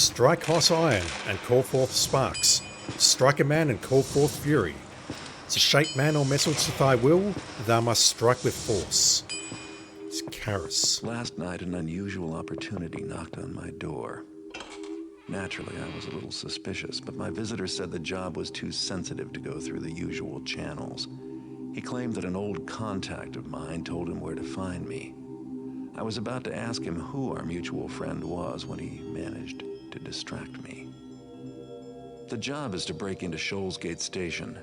Strike hot iron and call forth sparks. Strike a man and call forth fury. To shape man or metal to thy will, thou must strike with force. It's Karis. Last night, an unusual opportunity knocked on my door. Naturally, I was a little suspicious, but my visitor said the job was too sensitive to go through the usual channels. He claimed that an old contact of mine told him where to find me. I was about to ask him who our mutual friend was when he managed to distract me. The job is to break into Shoalsgate Station,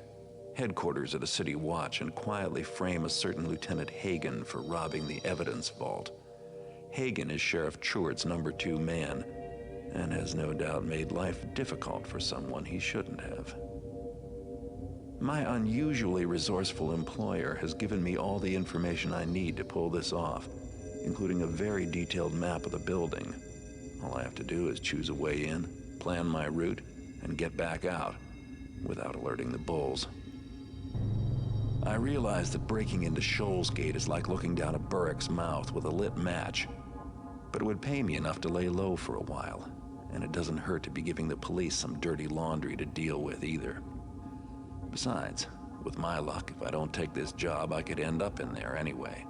headquarters of the City Watch, and quietly frame a certain Lieutenant Hagen for robbing the evidence vault. Hagen is Sheriff Truart's #2 man, and has no doubt made life difficult for someone he shouldn't have. My unusually resourceful employer has given me all the information I need to pull this off, including a very detailed map of the building. All I have to do is choose a way in, plan my route, and get back out, without alerting the bulls. I realize that breaking into Shoalsgate is like looking down a burrick's mouth with a lit match, but it would pay me enough to lay low for a while, and it doesn't hurt to be giving the police some dirty laundry to deal with either. Besides, with my luck, if I don't take this job, I could end up in there anyway.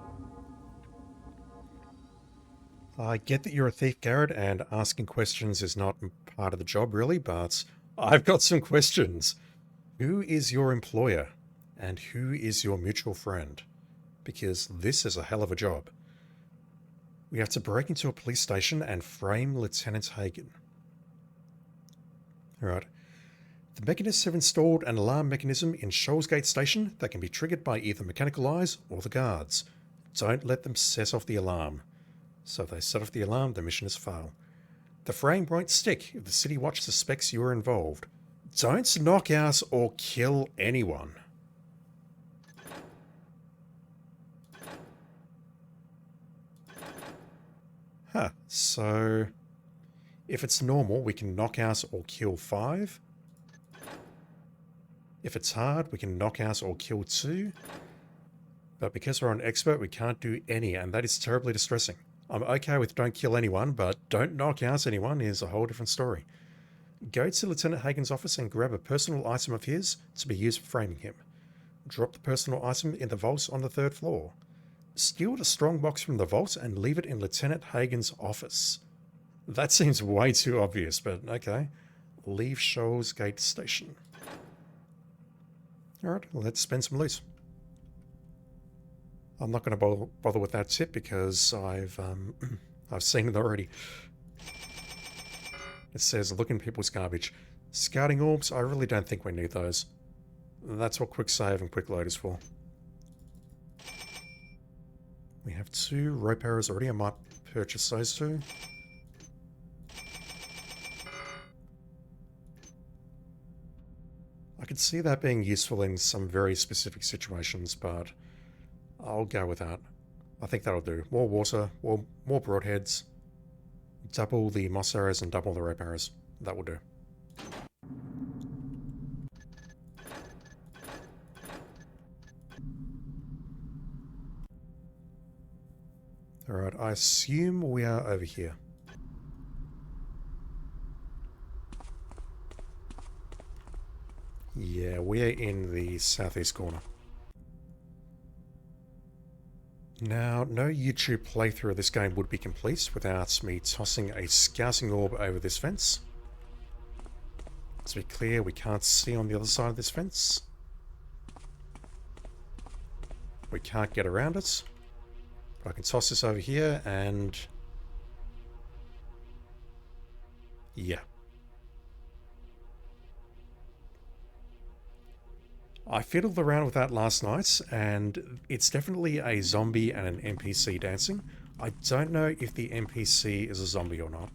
I get that you're a thief, Garrett, and asking questions is not part of the job, really, but I've got some questions. Who is your employer? And who is your mutual friend? Because this is a hell of a job. We have to break into a police station and frame Lieutenant Hagen. Alright. The mechanists have installed an alarm mechanism in Shoalsgate Station that can be triggered by either mechanical eyes or the guards. Don't let them set off the alarm. So if they set off the alarm, the mission is a fail. The frame won't stick if the City Watch suspects you are involved. Don't knock out or kill anyone. Huh, so if it's normal, we can knock out or kill 5. If it's hard, we can knock out or kill 2. But because we're an expert, we can't do any, and that is terribly distressing. I'm okay with don't kill anyone, but don't knock out anyone is a whole different story. Go to Lieutenant Hagen's office and grab a personal item of his to be used for framing him. Drop the personal item in the vault on the 3rd floor. Steal the strongbox from the vault and leave it in Lieutenant Hagen's office. That seems way too obvious, but okay. Leave Shoalsgate Station. Alright, let's spend some loot. I'm not going to bother with that tip because I've seen it already. It says, look in people's garbage. Scouting orbs, I really don't think we need those. That's what quick save and quick load is for. We have 2 rope arrows already. I might purchase those 2. I could see that being useful in some very specific situations, but I'll go with that. I think that'll do. More water, more broadheads. Double the moss arrows and double the rope arrows. That will do. Alright, I assume we are over here. Yeah, we're in the southeast corner. Now, no YouTube playthrough of this game would be complete without me tossing a scouting orb over this fence. To be clear, we can't see on the other side of this fence. We can't get around it. But I can toss this over here and... yeah. I fiddled around with that last night, and it's definitely a zombie and an NPC dancing. I don't know if the NPC is a zombie or not.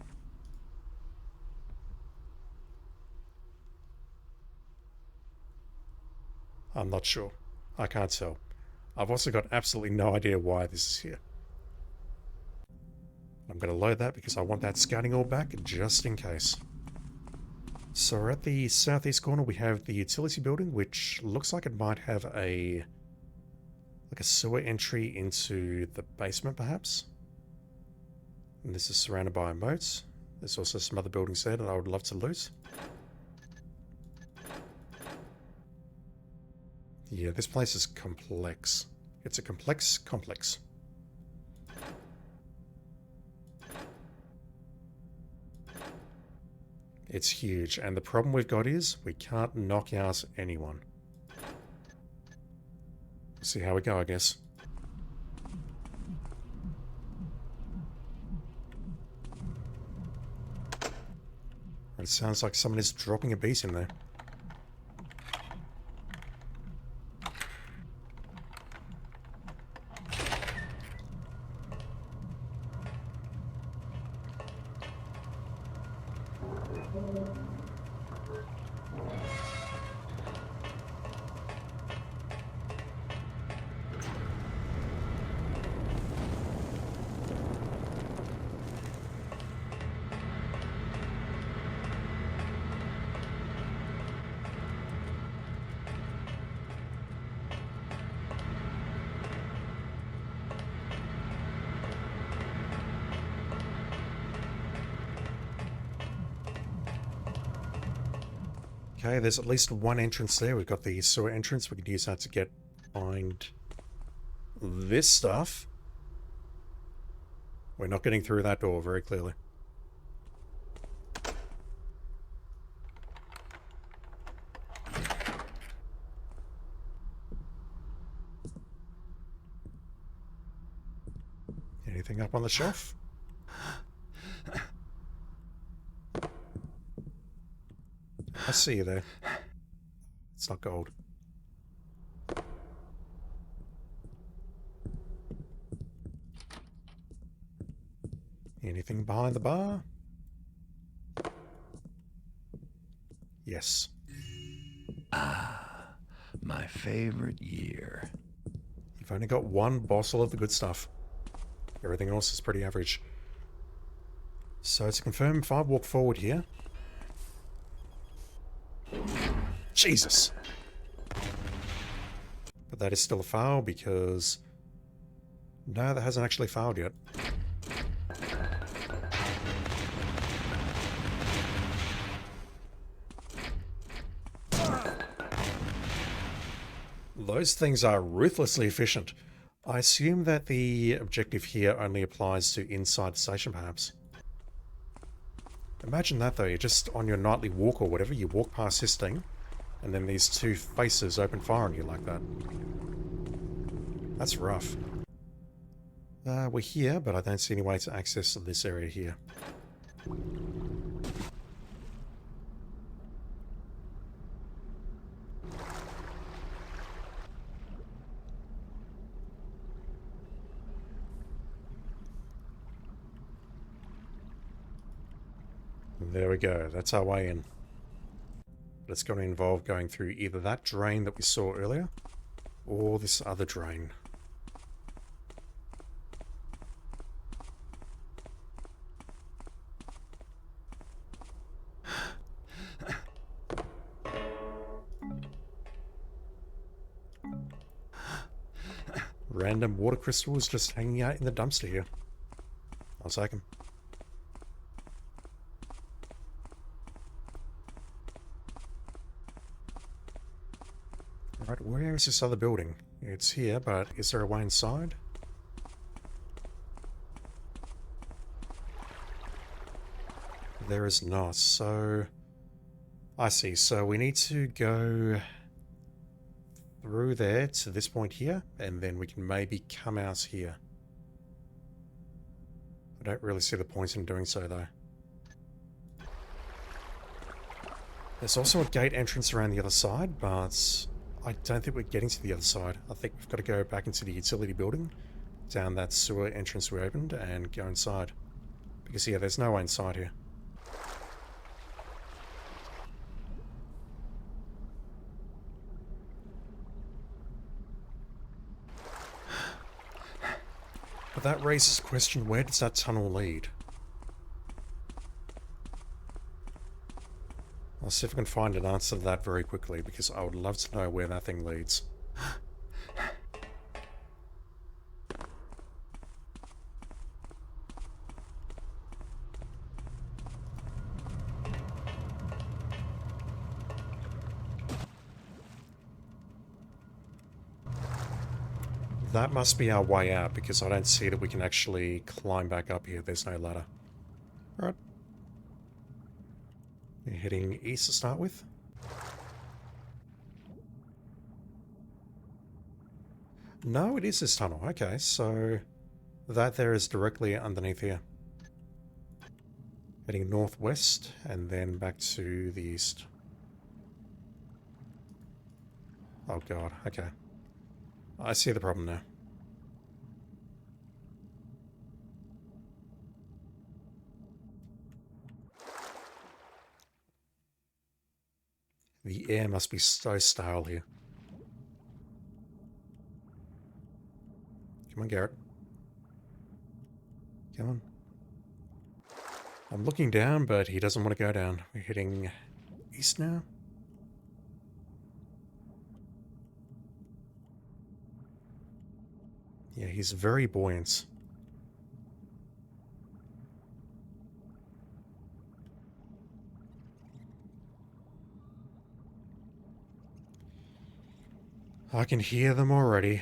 I'm not sure. I can't tell. I've also got absolutely no idea why this is here. I'm going to load that because I want that scouting orb back just in case. So we're at the southeast corner. We have the utility building, which looks like it might have a sewer entry into the basement, perhaps. And this is surrounded by a moat. There's also some other buildings there that I would love to loot. Yeah, this place is complex. It's a complex complex. It's huge, and the problem we've got is we can't knock out anyone. See how we go, I guess. It sounds like someone is dropping a beat in there. Okay, there's at least one entrance there. We've got the sewer entrance. We could use that to get behind this stuff. We're not getting through that door very clearly. Anything up on the shelf? I see you there. It's not gold. Anything behind the bar? Yes. Ah, my favorite year. You've only got one bottle of the good stuff. Everything else is pretty average. So to confirm, if I walk forward here... Jesus! But that is still a fail because... No, that hasn't actually failed yet. Those things are ruthlessly efficient. I assume that the objective here only applies to inside the station, perhaps. Imagine that though, you're just on your nightly walk or whatever, you walk past this thing, and then these two faces open fire on you like that. That's rough. We're here, but I don't see any way to access this area here. There we go, that's our way in. But it's going to involve going through either that drain that we saw earlier, or this other drain. Random water crystals just hanging out in the dumpster here. I'll take them. Right, where is this other building? It's here, but is there a way inside? There is not, so... I see, so we need to go through there to this point here, and then we can maybe come out here. I don't really see the point in doing so, though. There's also a gate entrance around the other side, but I don't think we're getting to the other side. I think we've got to go back into the utility building, down that sewer entrance we opened, and go inside. Because, yeah, there's no way inside here. But that raises the question, where does that tunnel lead? I'll see if I can find an answer to that very quickly, because I would love to know where that thing leads. That must be our way out, because I don't see that we can actually climb back up here. There's no ladder. Alright. We're heading east to start with. No, it is this tunnel. Okay, so that there is directly underneath here. Heading northwest and then back to the east. Oh god, okay. I see the problem now. The air must be so stale here. Come on, Garrett. Come on. I'm looking down, but he doesn't want to go down. We're heading east now. Yeah, he's very buoyant. I can hear them already.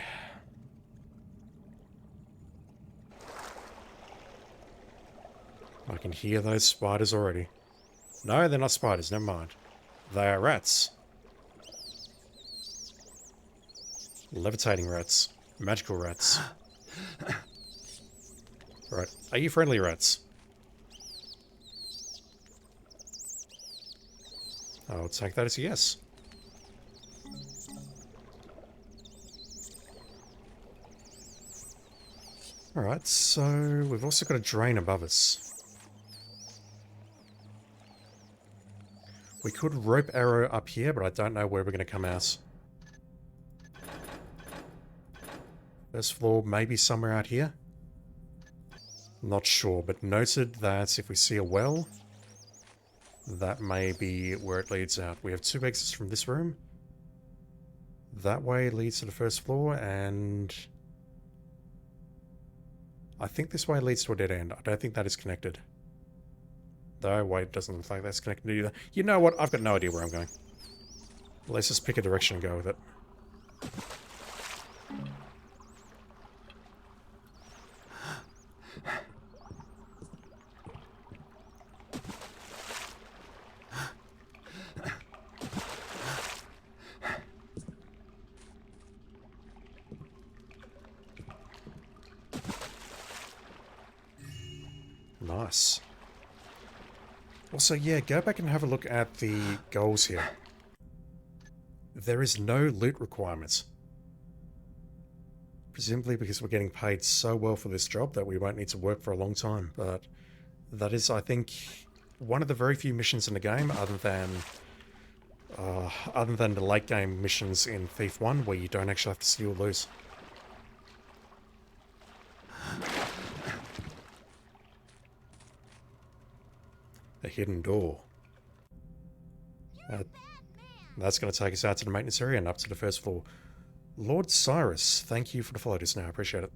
I can hear those spiders already. No, they're not spiders, never mind. They are rats. Levitating rats. Magical rats. Right. Are you friendly rats? I'll take that as a yes. Alright, so we've also got a drain above us. We could rope arrow up here, but I don't know where we're going to come out. First floor, maybe somewhere out here? Not sure, but noted that if we see a well, that may be where it leads out. We have two exits from this room. That way leads to the first floor, and I think this way leads to a dead end. I don't think that is connected. Though, wait, it doesn't look like that's connected either. You know what? I've got no idea where I'm going. Let's just pick a direction and go with it. Nice. Also, yeah, go back and have a look at the goals here. There is no loot requirements. Presumably because we're getting paid so well for this job that we won't need to work for a long time. But that is, I think, one of the very few missions in the game, other than the late game missions in Thief 1, where you don't actually have to steal loot. A hidden door. That's going to take us out to the maintenance area and up to the first floor. Lord Cyrus, thank you for the follow just now. I appreciate it.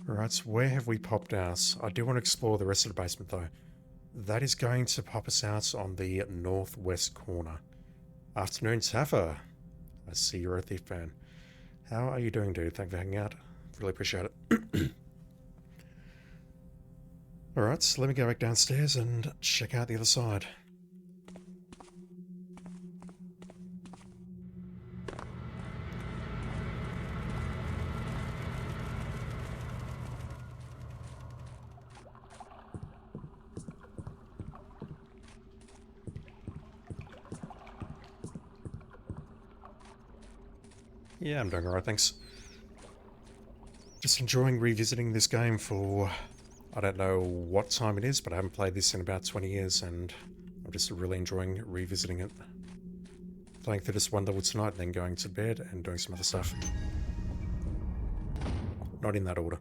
Alright, so where have we popped out? I do want to explore the rest of the basement though. That is going to pop us out on the northwest corner. Afternoon, Taffa. I see you're a Thief fan. How are you doing, dude? Thank you for hanging out. Really appreciate it. Alright, so let me go back downstairs and check out the other side. Yeah, I'm doing alright, thanks. Just enjoying revisiting this game for, I don't know what time it is, but I haven't played this in about 20 years, and I'm just really enjoying revisiting it. Playing through this one level tonight, and then going to bed and doing some other stuff. Not in that order.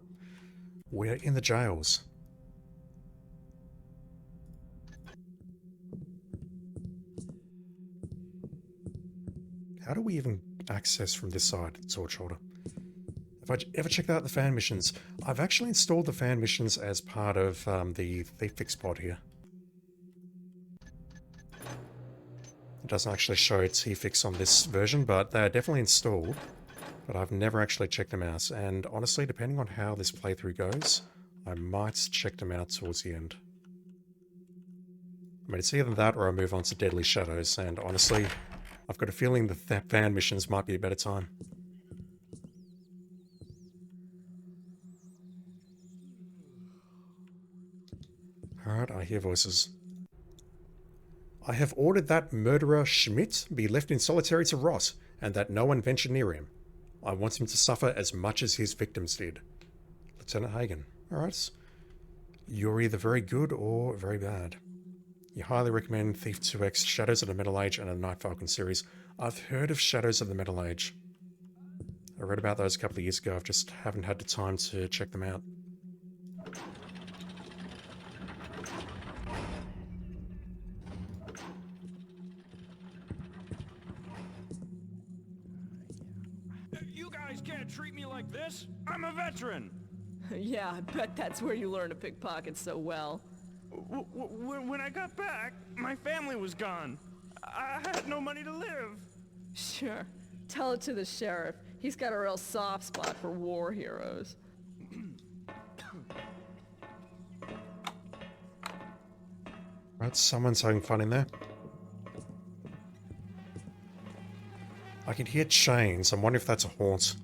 We're in the jails. How do we even access from this side, the torch holder? If I ever checked out the fan missions, I've actually installed the fan missions as part of the Thief Fix pod here. It doesn't actually show T-Fix on this version, but they're definitely installed. But I've never actually checked them out, and honestly, depending on how this playthrough goes, I might check them out towards the end. I mean, it's either that or I move on to Deadly Shadows, and honestly, I've got a feeling the fan missions might be a better time. Alright, I hear voices. I have ordered that murderer Schmidt be left in solitary to rot, and that no one venture near him. I want him to suffer as much as his victims did. Lieutenant Hagen. Alright. You're either very good or very bad. You highly recommend Thief 2X, Shadows of the Metal Age, and the Night Falcon series. I've heard of Shadows of the Metal Age. I read about those a couple of years ago, I just haven't had the time to check them out. You guys can't treat me like this. I'm a veteran. Yeah, I bet that's where you learn to pickpocket so well. When I got back, my family was gone. I had no money to live. Sure. Tell it to the sheriff. He's got a real soft spot for war heroes. Right, someone's having fun in there. I can hear chains. I'm wondering if that's a haunt.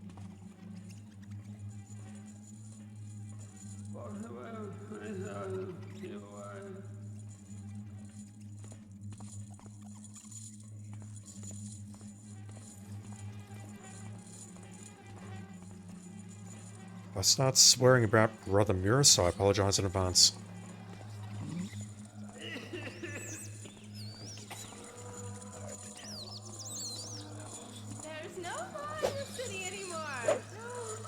If I start swearing about Brother Mura, I apologize in advance. There's no law in the city anymore. No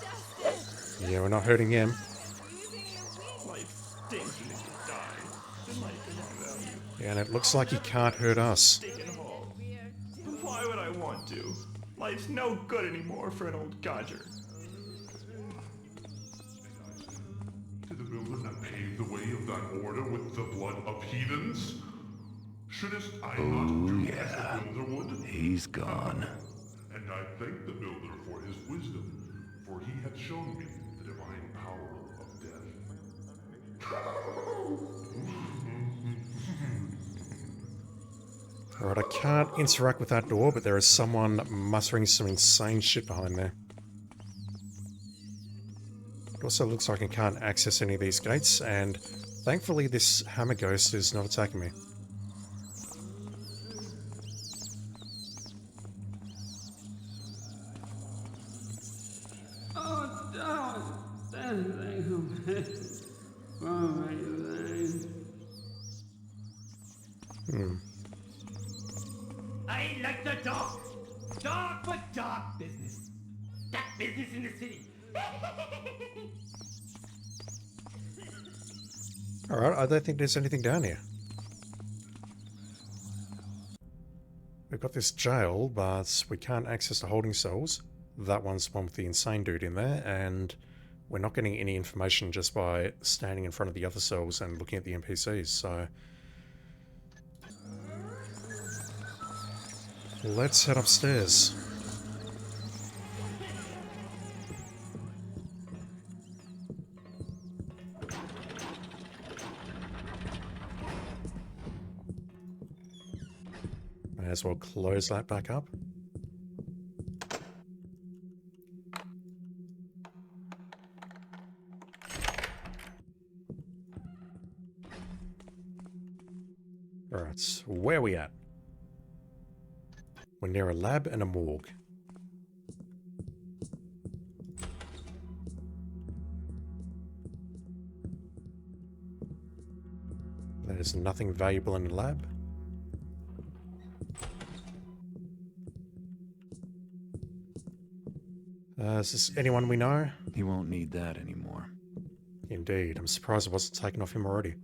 justice. Yeah, we're not hurting him. Using the weak. Life stinks and if you die. Life is value. Yeah, and it looks like he can't hurt us. Taken home. Why would I want to? Life's no good anymore for an old codger. To the builder that paved the way of that order with the blood of heathens? Shouldst I not do as the builder would? He's gone. And I thank the builder for his wisdom, for he hath shown me the divine power of death. Alright, I can't interact with that door, but there is someone muttering some insane shit behind there. It also looks like I can't access any of these gates, and thankfully this hammer ghost is not attacking me. I like the dark. Dark but dark business. That business in the city. Alright, I don't think there's anything down here. We've got this jail, but we can't access the holding cells. That one's the one with the insane dude in there, and we're not getting any information just by standing in front of the other cells and looking at the NPCs, so... let's head upstairs. May as well close that back up. Alright, where are we at? We're near a lab and a morgue. There's nothing valuable in the lab. Is this anyone we know? He won't need that anymore. Indeed, I'm surprised it wasn't taken off him already.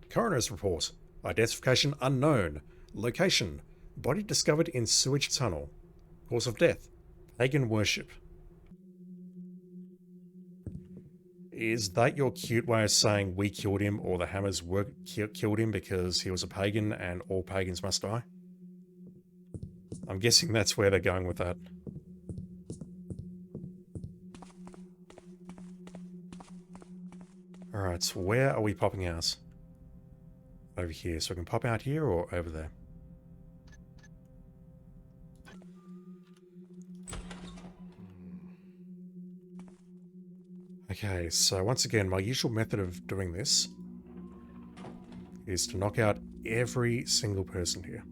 Coroner's report. Identification unknown. Location. Body discovered in sewage tunnel. Cause of death. Pagan worship. Is that your cute way of saying we killed him or the Hammers killed him because he was a pagan and all pagans must die? I'm guessing that's where they're going with that. Alright, so where are we popping ours? Over here. So we can pop out here or over there? Okay, so once again, my usual method of doing this is to knock out every single person here.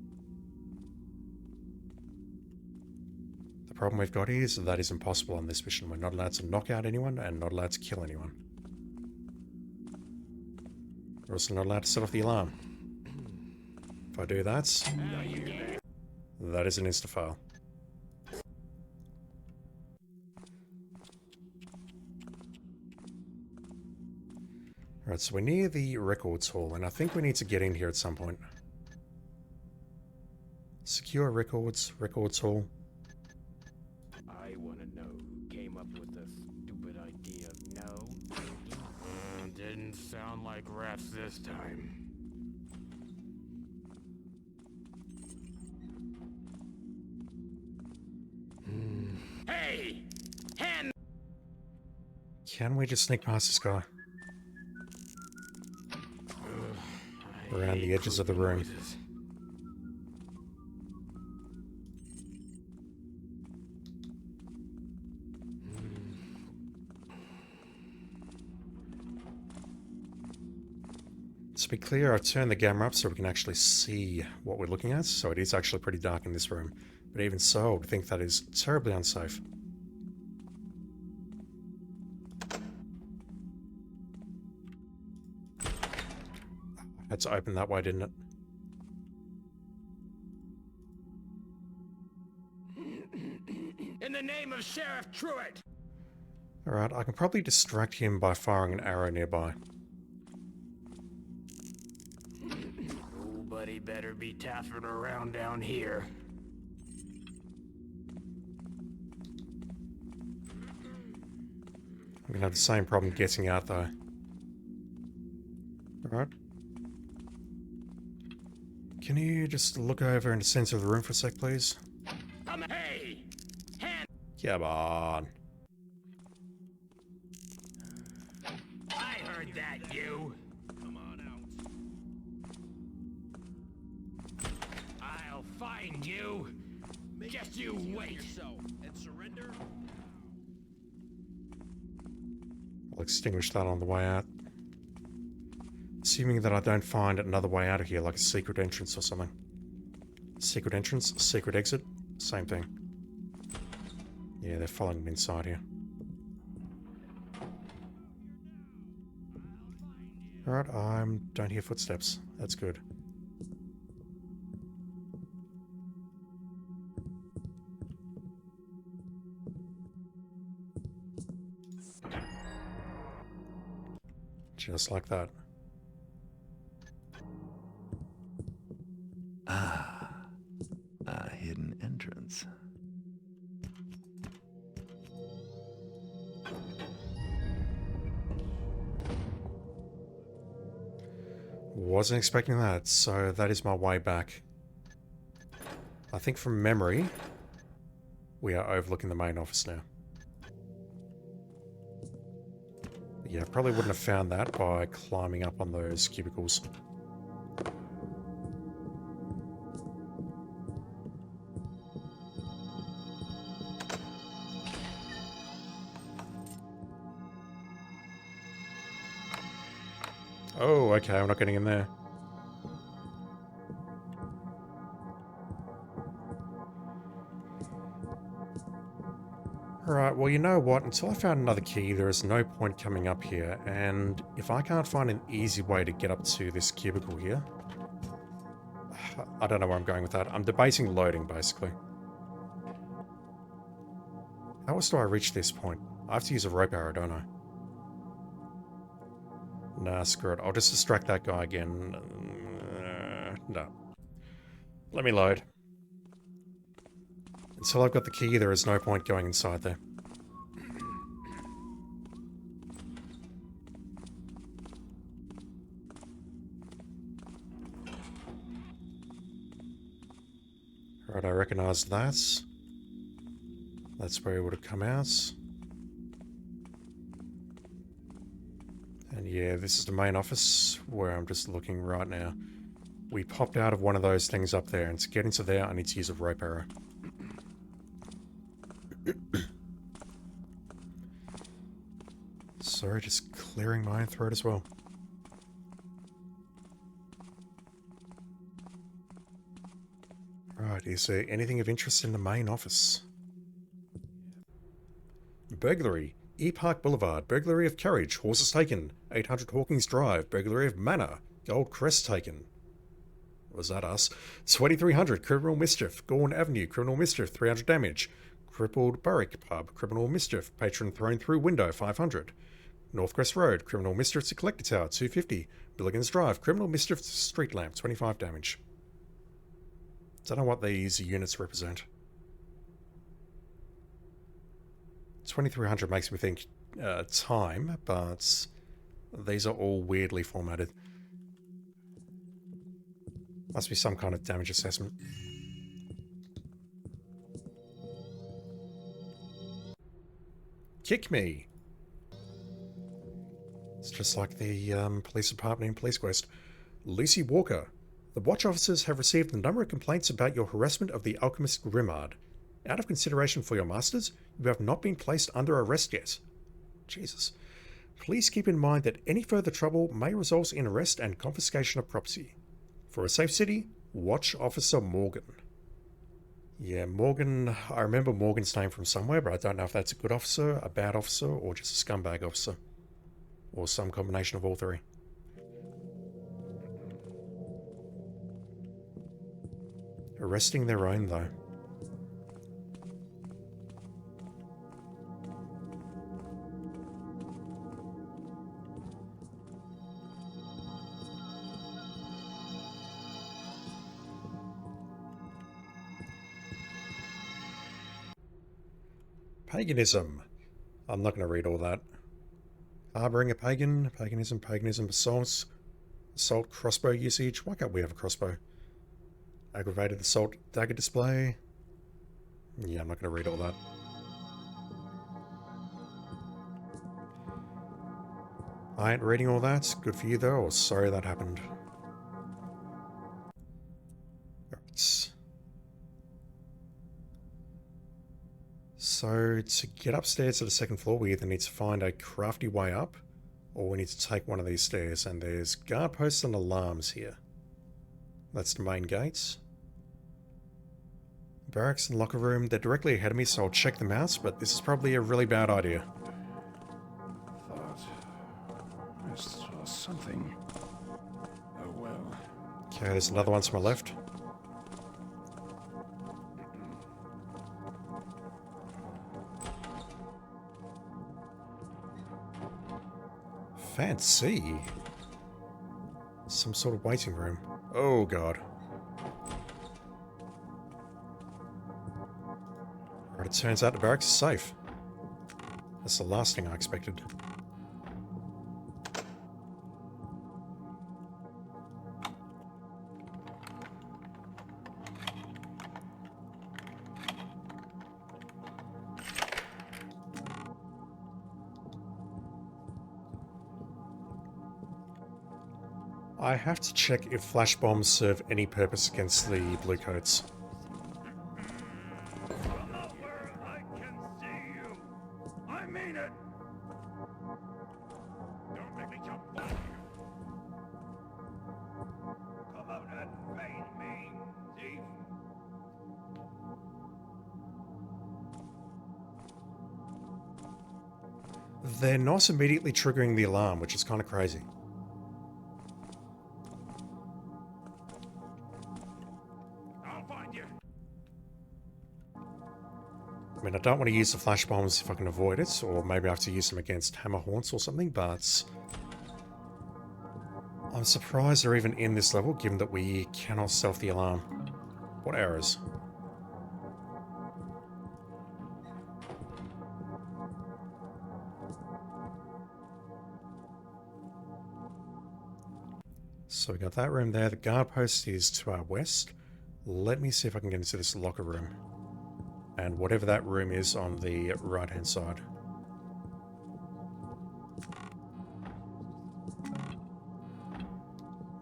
The problem we've got is that is impossible on this mission. We're not allowed to knock out anyone and not allowed to kill anyone. We're also not allowed to set off the alarm. If I do that, that is an insta-fail. Alright, so we're near the records hall, and I think we need to get in here at some point. Secure records hall. I want to know who came up with the stupid idea. No? Didn't sound like rats this time. Hey! Hand! Can we just sneak past this guy? Around the edges of the room. To be clear, I've turned the camera up so we can actually see what we're looking at, so it is actually pretty dark in this room. But even so, I would think that is terribly unsafe. Had to open that way, didn't it? In the name of Sheriff Truitt! Alright, I can probably distract him by firing an arrow nearby. Nobody better be taffing around down here. I'm gonna have the same problem getting out though. Alright. Can you just look over into the center of the room for a sec, please? Hey! Hand! Come on. I heard that, you! Come on out. I'll find you! Just you wait! And surrender? I'll extinguish that on the way out. Assuming that I don't find another way out of here, like a secret entrance or something. Secret entrance, secret exit, same thing. Yeah, they're following me inside here. Alright, I don't hear footsteps. That's good. Just like that. A hidden entrance. Wasn't expecting that, so that is my way back. I think from memory, we are overlooking the main office now. Yeah, I probably wouldn't have found that by climbing up on those cubicles. Oh, okay, I'm not getting in there. Alright, well you know what, until I found another key there is no point coming up here, and if I can't find an easy way to get up to this cubicle here... I don't know where I'm going with that. I'm debating loading, basically. How else do I reach this point? I have to use a rope arrow, don't I? Nah, screw it. I'll just distract that guy again. No. Let me load. Until I've got the key, there is no point going inside there. Right, I recognise that. That's where it would have come out. And yeah, this is the main office where I'm just looking right now. We popped out of one of those things up there, and to get into there, I need to use a rope arrow. Sorry, just clearing my own throat as well. Right, is there anything of interest in the main office? Burglary. E Park Boulevard. Burglary of carriage. Horses taken. 800 Hawkins Drive. Burglary of manor. Gold crest taken. Was that us? 2300 Criminal Mischief. Gorn Avenue. Criminal Mischief. 300 damage. Crippled Berwick Pub. Criminal Mischief. Patron thrown through window. 500. Northcrest Road. Criminal Mischief to Collector Tower. 250. Billigans Drive. Criminal Mischief to Street Lamp. 25 damage. Don't know what these units represent. 2300 makes me think time, but these are all weirdly formatted. Must be some kind of damage assessment. Kick me! It's just like the police department in Police Quest. Lucy Walker. The watch officers have received a number of complaints about your harassment of the alchemist Grimard. Out of consideration for your masters, you have not been placed under arrest yet. Jesus. Please keep in mind that any further trouble may result in arrest and confiscation of property. For a safe city, watch Officer Morgan. Yeah, Morgan, I remember Morgan's name from somewhere, but I don't know if that's a good officer, a bad officer, or just a scumbag officer. Or some combination of all three. Arresting their own, though. Paganism. I'm not going to read all that. Harboring a pagan, paganism, assault, crossbow usage. Why can't we have a crossbow? Aggravated assault dagger display. Yeah, I'm not going to read all that. I ain't reading all that. Good for you though. Sorry that happened. Right. So to get upstairs to the second floor, we either need to find a crafty way up, or we need to take one of these stairs, and there's guard posts and alarms here. That's the main gates. Barracks and locker room, they're directly ahead of me, so I'll check them out, but this is probably a really bad idea. Thought I saw something. Oh well. Okay, there's another one to my left. Fancy. Some sort of waiting room. Oh god. Right, it turns out the barracks is safe. That's the last thing I expected. I have to check if flash bombs serve any purpose against the bluecoats. Come out where I can see you. I mean it. Don't make me jump back. Come out and face me, thief. They're not immediately triggering the alarm, which is kind of crazy. I mean, I don't want to use the flash bombs if I can avoid it, or maybe I have to use them against hammer haunts or something, but I'm surprised they're even in this level, given that we cannot stealth the alarm. What errors? So we got that room there. The guard post is to our west. Let me see if I can get into this locker room. And whatever that room is on the right-hand side.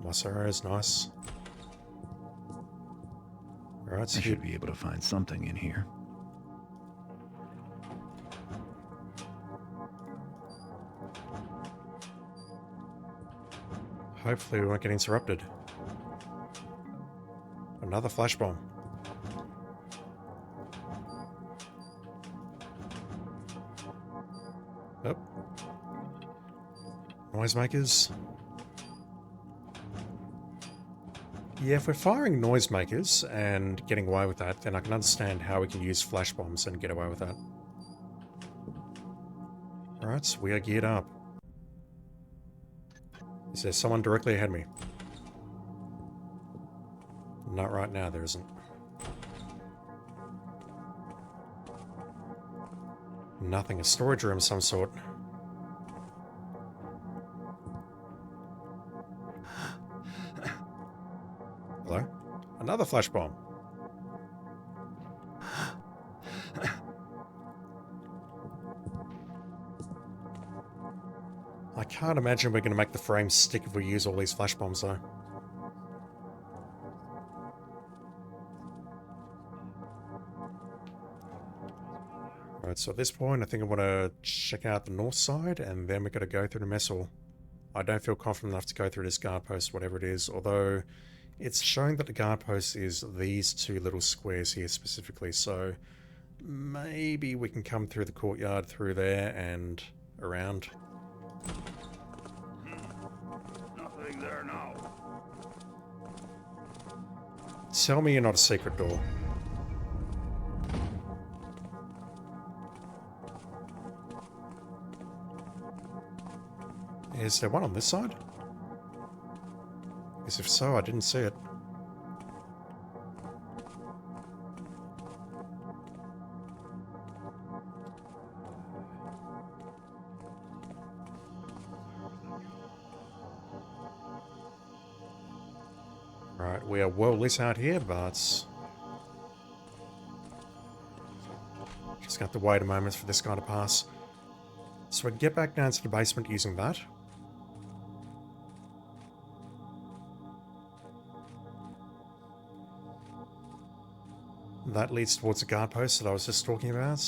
Massaro is nice. Alright, so I should be able to find something in here. hopefully we won't get interrupted. Another flash bomb. Yep. Noisemakers. Yeah, if we're firing noisemakers and getting away with that, then I can understand how we can use flash bombs and get away with that. Alright, so we are geared up. Is there someone directly ahead of me? Not right now, there isn't. Nothing. A storage room of some sort. Hello? Another flash bomb. I can't imagine we're going to make the frames stick if we use all these flash bombs, though. Alright, so at this point, I think I want to check out the north side, and then we're going to go through the mess hall. I don't feel confident enough to go through this guard post, whatever it is, although it's showing that the guard post is these two little squares here specifically, so maybe we can come through the courtyard through there and around. Nothing there now. Tell me you're not a secret door. Is there one on this side? Because if so, I didn't see it. Right, we are well lit out here, but just got to wait a moment for this guy to pass. So we can get back down to the basement using that. That leads towards the guard post that I was just talking about.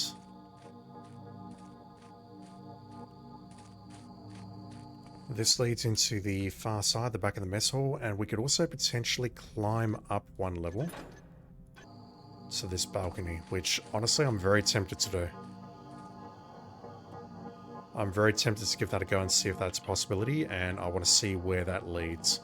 This leads into the far side, the back of the mess hall, and we could also potentially climb up one level to this balcony, which honestly I'm very tempted to do. I'm very tempted to give that a go and see if that's a possibility, and I want to see where that leads.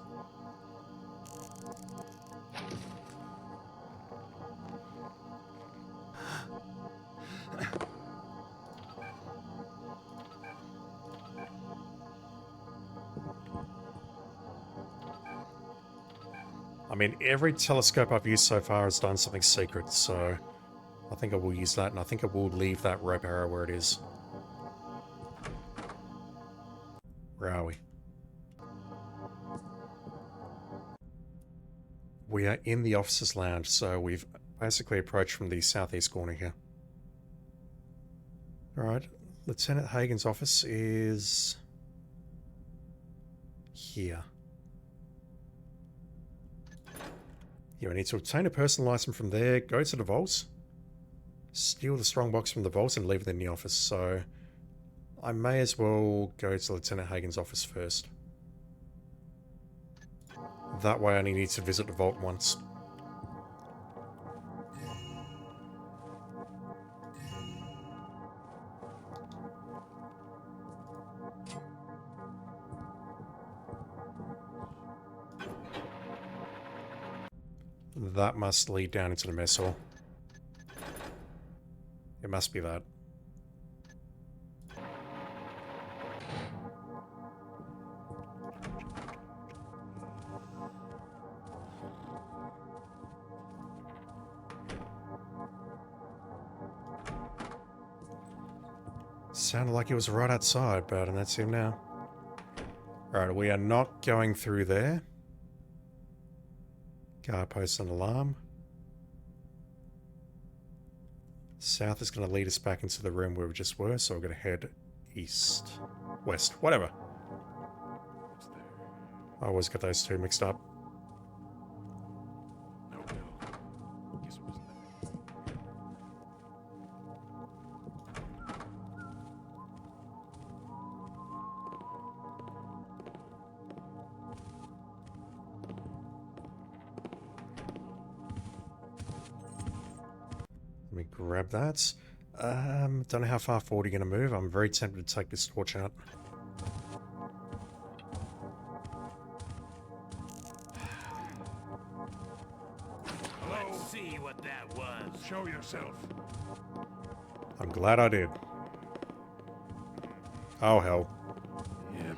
I mean, every telescope I've used so far has done something secret, so I think I will use that, and I think I will leave that rope arrow where it is. Where are we? We are in the officers' lounge, so we've basically approached from the southeast corner here. Alright, Lieutenant Hagen's office is here. You need to obtain a personal item from there, go to the vault, steal the strongbox from the vault and leave it in the office, so I may as well go to Lieutenant Hagen's office first. That way I only need to visit the vault once. That must lead down into the mess hall. It must be that. Sounded like he was right outside, but and that's him now. Alright, we are not going through there. Guard post and alarm. South is going to lead us back into the room where we just were, so we're going to head east. West. Whatever. I always get those two mixed up. No. Guess it wasn't there. Let me grab that. Don't know how far forward you're going to move. I'm very tempted to take this torch out. Let's see what that was. Show yourself. I'm glad I did. Oh, hell. Yep.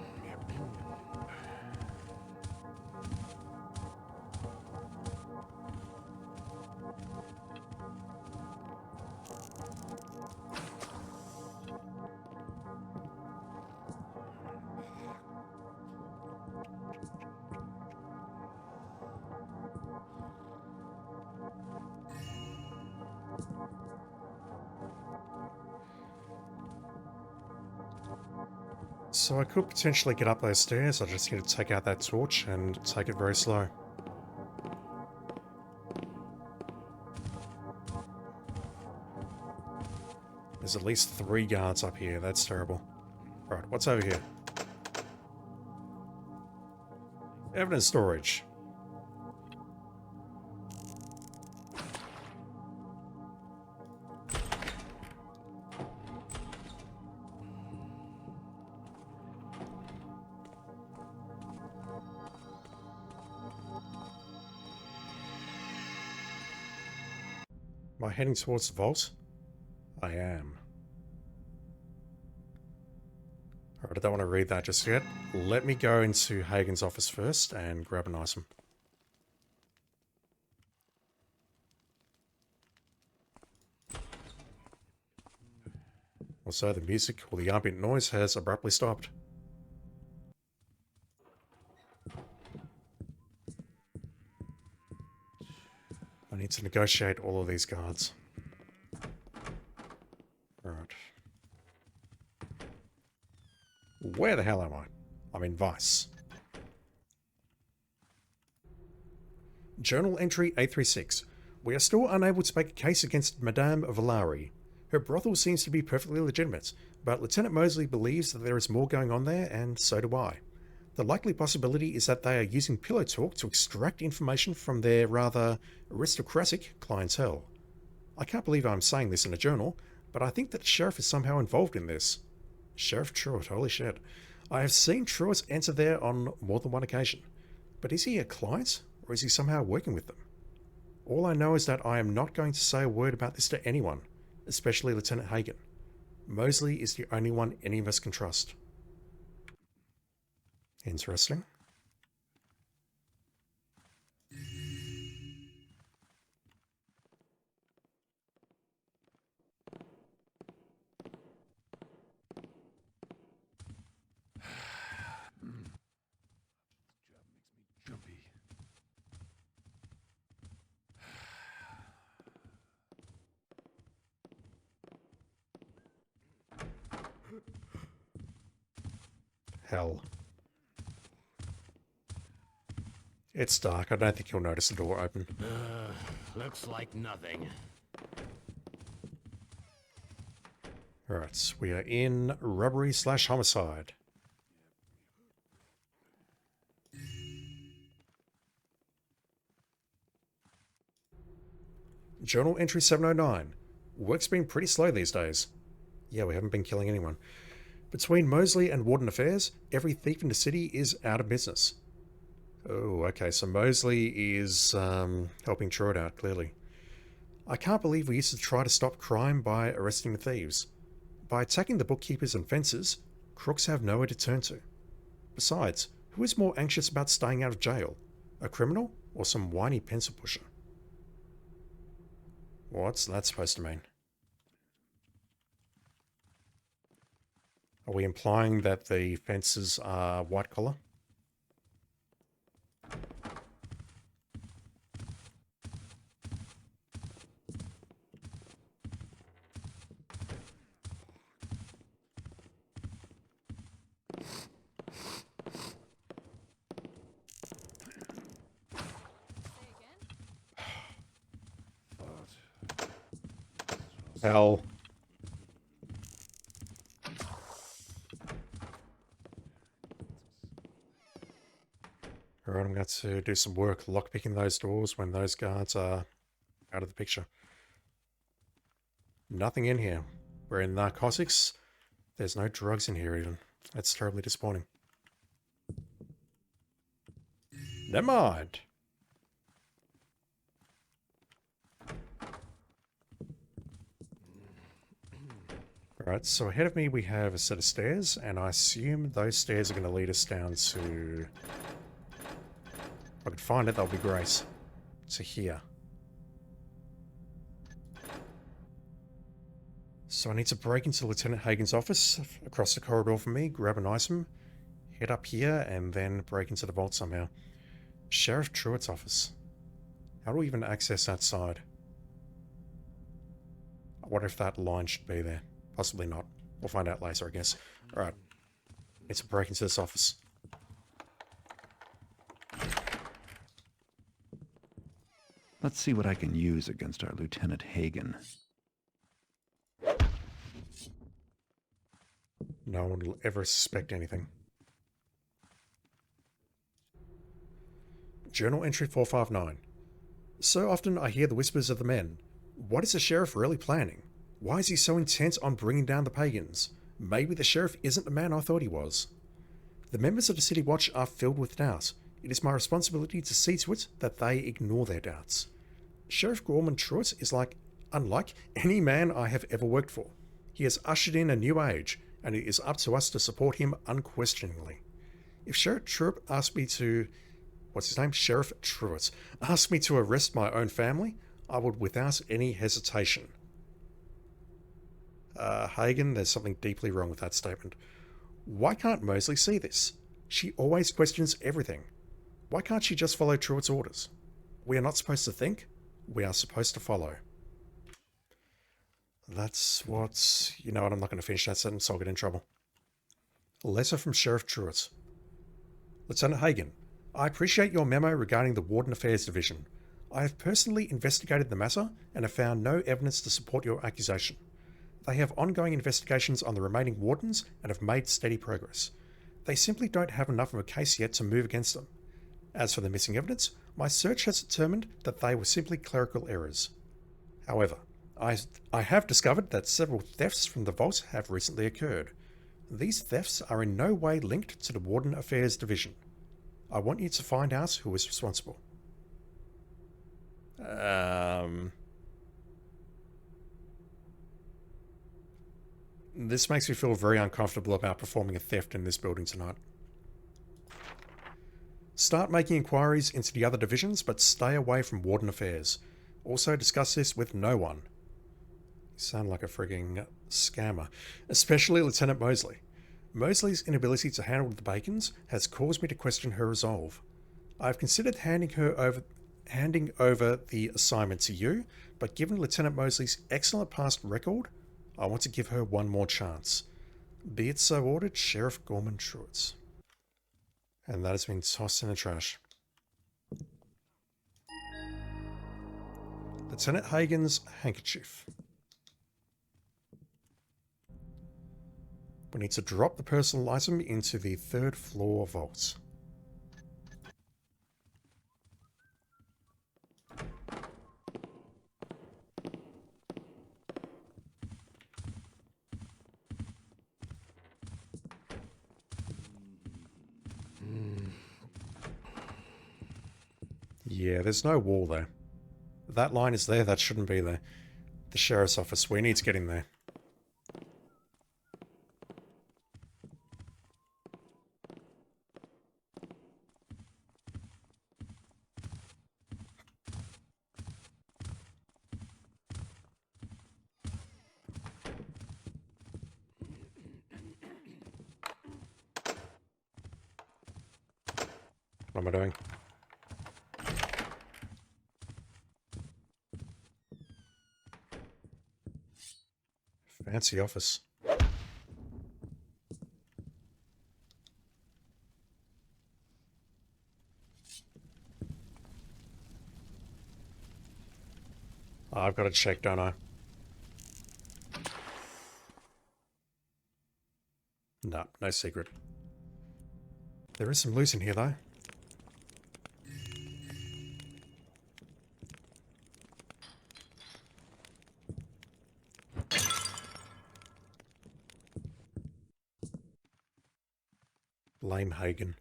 So I could potentially get up those stairs. I just need to take out that torch and take it very slow. There's at least 3 guards up here. That's terrible. Right, what's over here? Evidence storage. Am I heading towards the vault? I am. Alright, I don't want to read that just yet. Let me go into Hagen's office first and grab an item. Also, the music or the ambient noise has abruptly stopped. I need to negotiate all of these guards. Right. Where the hell am I? I'm in Vice. Journal entry 836. We are still unable to make a case against Madame Valari. Her brothel seems to be perfectly legitimate, but Lieutenant Mosley believes that there is more going on there, and so do I. The likely possibility is that they are using pillow talk to extract information from their rather aristocratic clientele. I can't believe I'm saying this in a journal, but I think that the sheriff is somehow involved in this. Sheriff Truitt, holy shit. I have seen Truitt enter there on more than one occasion. But is he a client, or is he somehow working with them? All I know is that I am not going to say a word about this to anyone, especially Lieutenant Hagen. Mosley is the only one any of us can trust. Interesting. Jumpy. Hell. It's dark. I don't think you'll notice the door open. Looks like nothing. Alright, we are in robbery/homicide. Journal entry 709. Work's been pretty slow these days. Yeah, we haven't been killing anyone. Between Mosley and Warden Affairs, every thief in the city is out of business. Oh, okay, so Mosley is helping Truitt out, clearly. I can't believe we used to try to stop crime by arresting the thieves. By attacking the bookkeepers and fences, crooks have nowhere to turn to. Besides, who is more anxious about staying out of jail? A criminal or some whiny pencil pusher? What's that supposed to mean? Are we implying that the fences are white collar? hell? Alright, I'm going to do some work lockpicking those doors when those guards are out of the picture. Nothing in here. We're in narcotics. There's no drugs in here even. That's terribly disappointing. Never mind. Alright, so ahead of me we have a set of stairs, and I assume those stairs are going to lead us down to... If I could find it, that would be great. To here. So I need to break into Lieutenant Hagen's office, across the corridor from me, grab an item, head up here, and then break into the vault somehow. Sheriff Truitt's office. How do we even access that side? I wonder if that line should be there. Possibly not. We'll find out later, I guess. Alright. Need to break into this office. Let's see what I can use against our Lieutenant Hagen. No one will ever suspect anything. Journal entry 459. So often I hear the whispers of the men. What is the sheriff really planning? Why is he so intent on bringing down the pagans? Maybe the sheriff isn't the man I thought he was. The members of the City Watch are filled with doubt. It is my responsibility to see to it that they ignore their doubts. Sheriff Gorman Truitt is unlike any man I have ever worked for. He has ushered in a new age, and it is up to us to support him unquestioningly. If Sheriff Truitt asked me to... What's his name? Sheriff Truitt asked me to arrest my own family, I would without any hesitation. Hagen, there's something deeply wrong with that statement. Why can't Mosley see this? She always questions everything. Why can't she just follow Truitt's orders? We are not supposed to think, we are supposed to follow. That's what... You know what, I'm not going to finish that sentence, I'll get in trouble. A letter from Sheriff Truitt. Lieutenant Hagen, I appreciate your memo regarding the Warden Affairs Division. I have personally investigated the matter and have found no evidence to support your accusation. They have ongoing investigations on the remaining wardens and have made steady progress. They simply don't have enough of a case yet to move against them. As for the missing evidence, my search has determined that they were simply clerical errors. However, I have discovered that several thefts from the vault have recently occurred. These thefts are in no way linked to the Warden Affairs Division. I want you to find out who is responsible. This makes me feel very uncomfortable about performing a theft in this building tonight. Start making inquiries into the other divisions, but stay away from Warden Affairs. Also discuss this with no one. You sound like a frigging scammer. Especially Lieutenant Mosley. Mosley's inability to handle the Bacons has caused me to question her resolve. I have considered handing over the assignment to you, but given Lieutenant Mosley's excellent past record, I want to give her one more chance. Be it so ordered, Sheriff Gorman Truitt. And that has been tossed in the trash. Lieutenant Hagen's handkerchief. We need to drop the personal item into the 3rd floor vault. Yeah, there's no wall there. That line is there, that shouldn't be there. The sheriff's office, we need to get in there. What am I doing? Fancy office. I've got to check, don't I? Nah, no secret. There is some loot in here, though. Blame Hagen.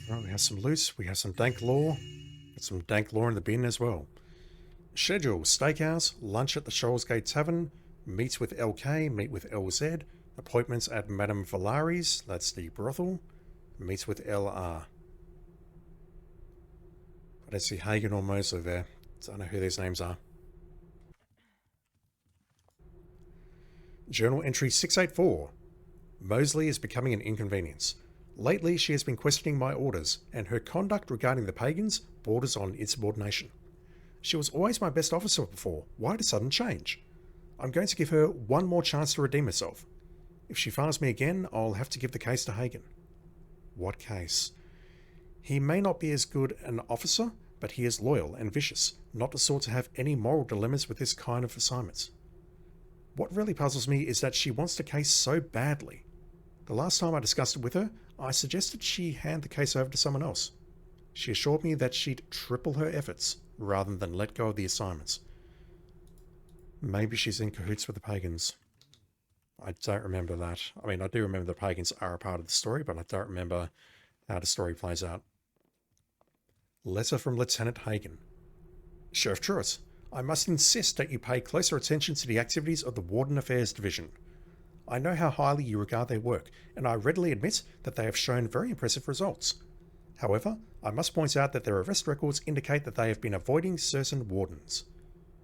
Right, we have some loot, we have some dank lore, and some dank lore in the bin as well. Schedule: steakhouse, lunch at the Shoals Gate Tavern, meet with LK, meet with LZ, appointments at Madame Valari's, that's the brothel, meet with LR. I don't see Hagen or Mosley there. Don't know who these names are. Journal entry 684. Mosley is becoming an inconvenience. Lately, she has been questioning my orders, and her conduct regarding the pagans borders on insubordination. She was always my best officer before. Why the sudden change? I'm going to give her one more chance to redeem herself. If she fires me again, I'll have to give the case to Hagen. What case? He may not be as good an officer, but he is loyal and vicious, not the sort to have any moral dilemmas with this kind of assignments. What really puzzles me is that she wants the case so badly. The last time I discussed it with her, I suggested she hand the case over to someone else. She assured me that she'd triple her efforts, rather than let go of the assignments. Maybe she's in cahoots with the pagans. I don't remember that. I mean, I do remember the pagans are a part of the story, but I don't remember how the story plays out. Letter from Lieutenant Hagen. Sheriff Truitt, I must insist that you pay closer attention to the activities of the Warden Affairs Division. I know how highly you regard their work, and I readily admit that they have shown very impressive results. However, I must point out that their arrest records indicate that they have been avoiding certain wardens.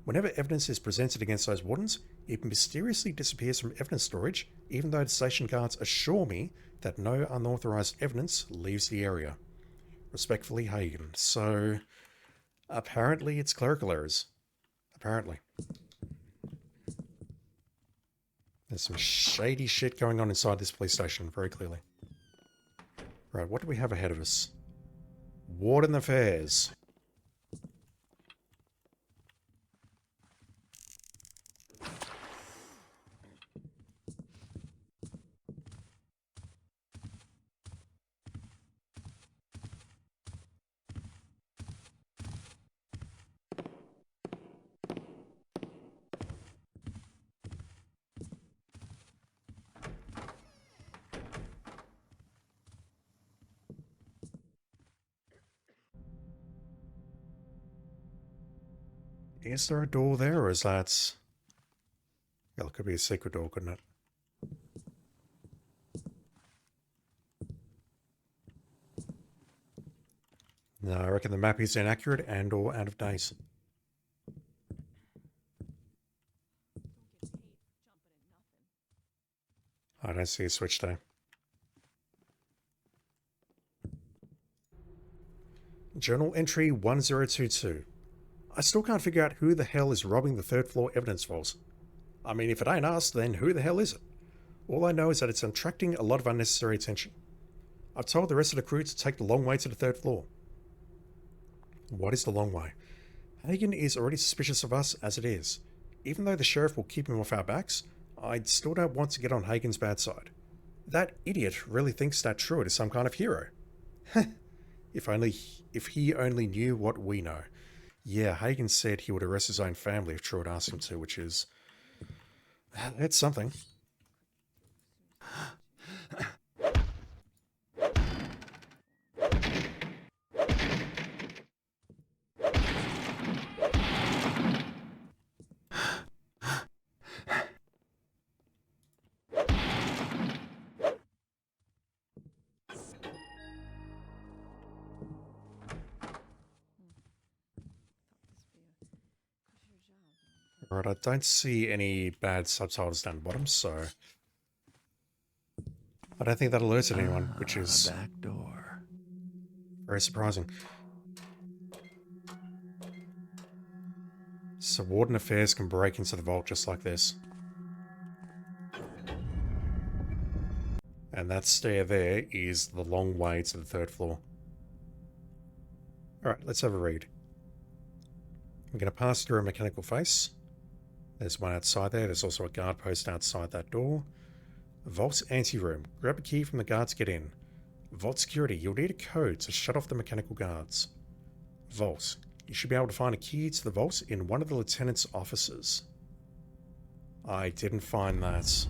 Whenever evidence is presented against those wardens, it mysteriously disappears from evidence storage, even though the station guards assure me that no unauthorized evidence leaves the area. Respectfully, Hagen. So, apparently it's clerical errors. Apparently. There's some shady shit going on inside this police station, very clearly. Right, what do we have ahead of us? Warden Affairs. Is there a door there, or is that... Well, it could be a secret door, couldn't it? No, I reckon the map is inaccurate and or out of date. I don't see a switch there. Journal entry 1022. I still can't figure out who the hell is robbing the third floor evidence vaults. I mean, if it ain't us, then who the hell is it? All I know is that it's attracting a lot of unnecessary attention. I've told the rest of the crew to take the long way to the third floor. What is the long way? Hagen is already suspicious of us as it is. Even though the sheriff will keep him off our backs, I still don't want to get on Hagen's bad side. That idiot really thinks that Truitt is some kind of hero. If he only knew what we know. Yeah, Hagen said he would arrest his own family if Truitt asked him to, which is... That's something. Right, I don't see any bad subtitles down the bottom, so... I don't think that alerted anyone, which is... Back door. Very surprising. So Warden Affairs can break into the vault just like this. And that stair there is the long way to the 3rd floor. Alright, let's have a read. I'm going to pass through a mechanical face. There's one outside there. There's also a guard post outside that door. Vault anteroom. Grab a key from the guard to get in. Vault security. You'll need a code to shut off the mechanical guards. Vault. You should be able to find a key to the vault in one of the lieutenant's offices. I didn't find that.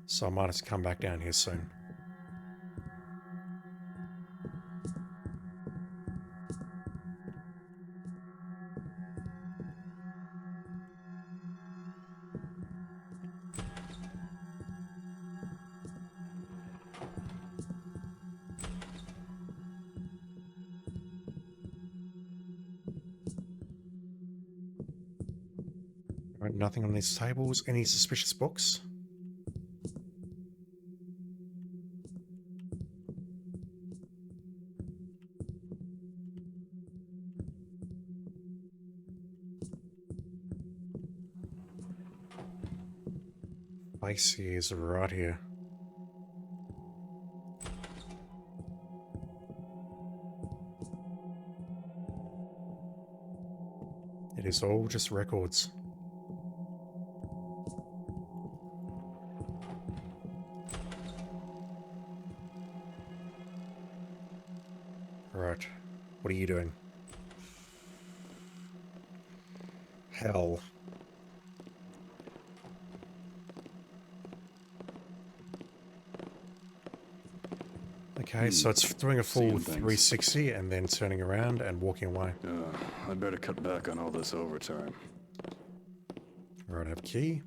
So I might have to come back down here soon. Right, nothing on these tables. Any suspicious books? Place is right here. It is all just records. Right. What are you doing? Hell. Okay, so it's doing a full Seeing things. 360 and then turning around and walking away. I'd better cut back on all this overtime. Right, I have a key.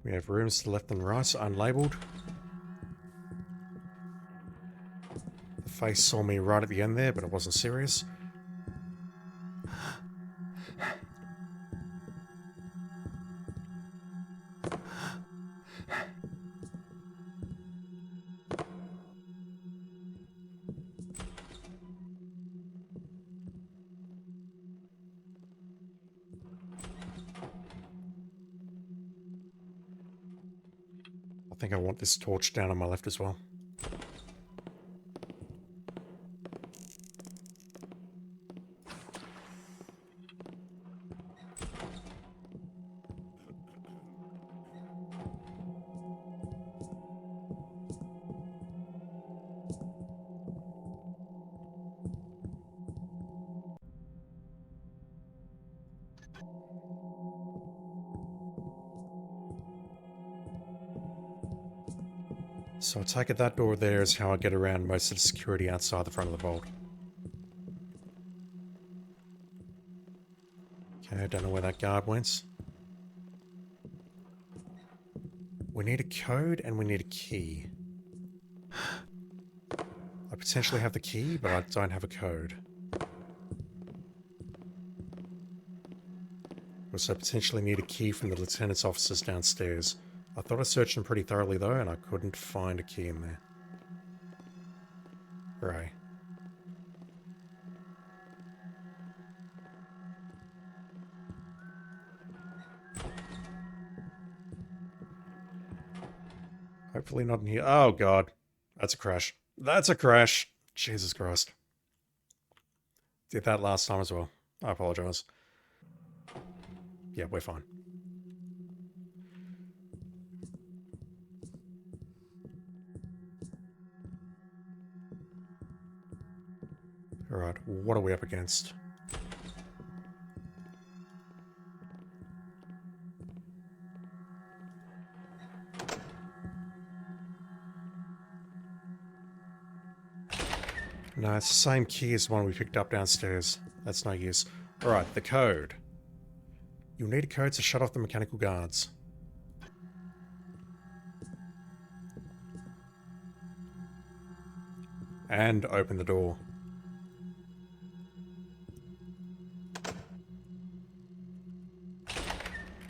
We have rooms to the left and right, unlabeled. The face saw me right at the end there, but it wasn't serious. I think I want this torch down on my left as well. So I take it that door there is how I get around most of the security outside the front of the vault. Okay, I don't know where that guard went. We need a code and we need a key. I potentially have the key, but I don't have a code. Also potentially need a key from the lieutenant's offices downstairs. I thought I searched them pretty thoroughly though, and I couldn't find a key in there. Right. Hopefully not in here. Oh god. That's a crash. That's a crash. Jesus Christ. Did that last time as well. I apologize. Yeah, we're fine. Alright, what are we up against? No, it's the same key as the one we picked up downstairs. That's no use. Alright, the code. You'll need a code to shut off the mechanical guards. And open the door.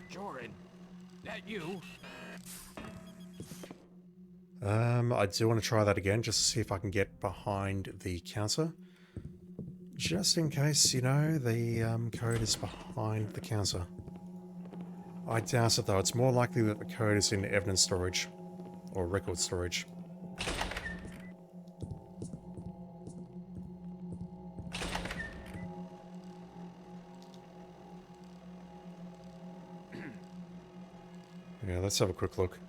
Jordan, that you? I do want to try that again, just to see if I can get behind the counter. Just in case, you know, the code is behind the counter. I doubt it though, it's more likely that the code is in evidence storage. Or record storage. Yeah, let's have a quick look.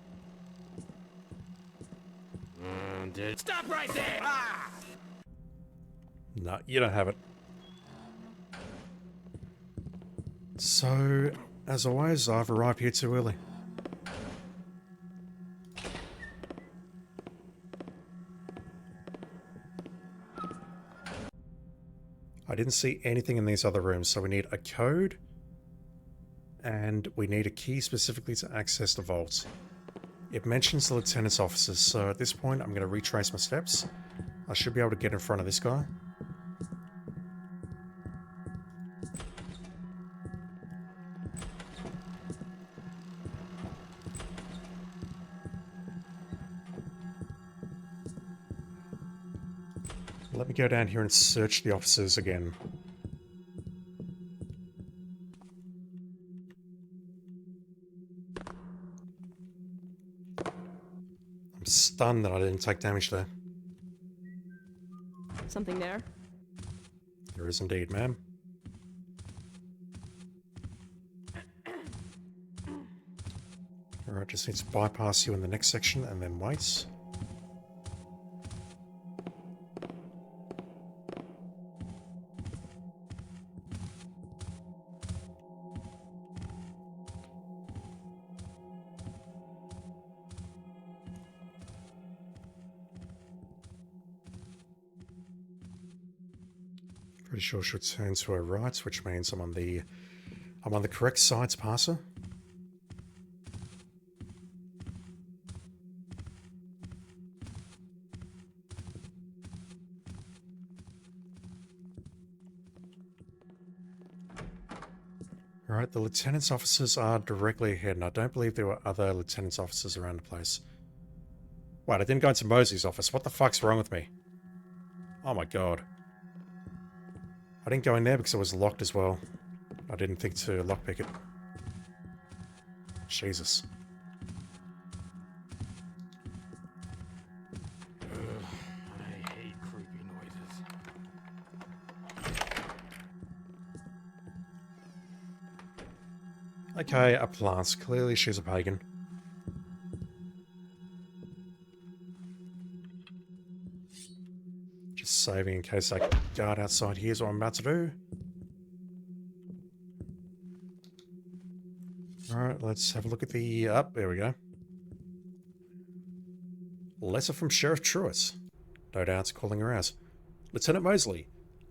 Stop right there! Ah! No, you don't have it. So, as always, I've arrived here too early. I didn't see anything in these other rooms, so we need a code, and we need a key specifically to access the vaults. It mentions the lieutenant's offices, so at this point I'm going to retrace my steps. I should be able to get in front of this guy. Let me go down here and search the offices again. I'm stunned that I didn't take damage there. Something there? There is indeed, ma'am. Alright, just need to bypass you in the next section and then wait. Pretty sure she'll turn to her right, which means I'm on the correct side to pass her. Alright, the lieutenant's offices are directly ahead, and I don't believe there were other lieutenant's offices around the place. Wait, I didn't go into Mosey's office. What the fuck's wrong with me? Oh my god. I didn't go in there because it was locked as well. I didn't think to lockpick it. Jesus. I hate creepy noises. Okay, a plant. Clearly she's a pagan. Just saving in case that guard outside hears what I'm about to do. Alright, let's have a look at the... there we go. Letter from Sheriff Truitt. No doubt's calling her out. Lieutenant Mosley,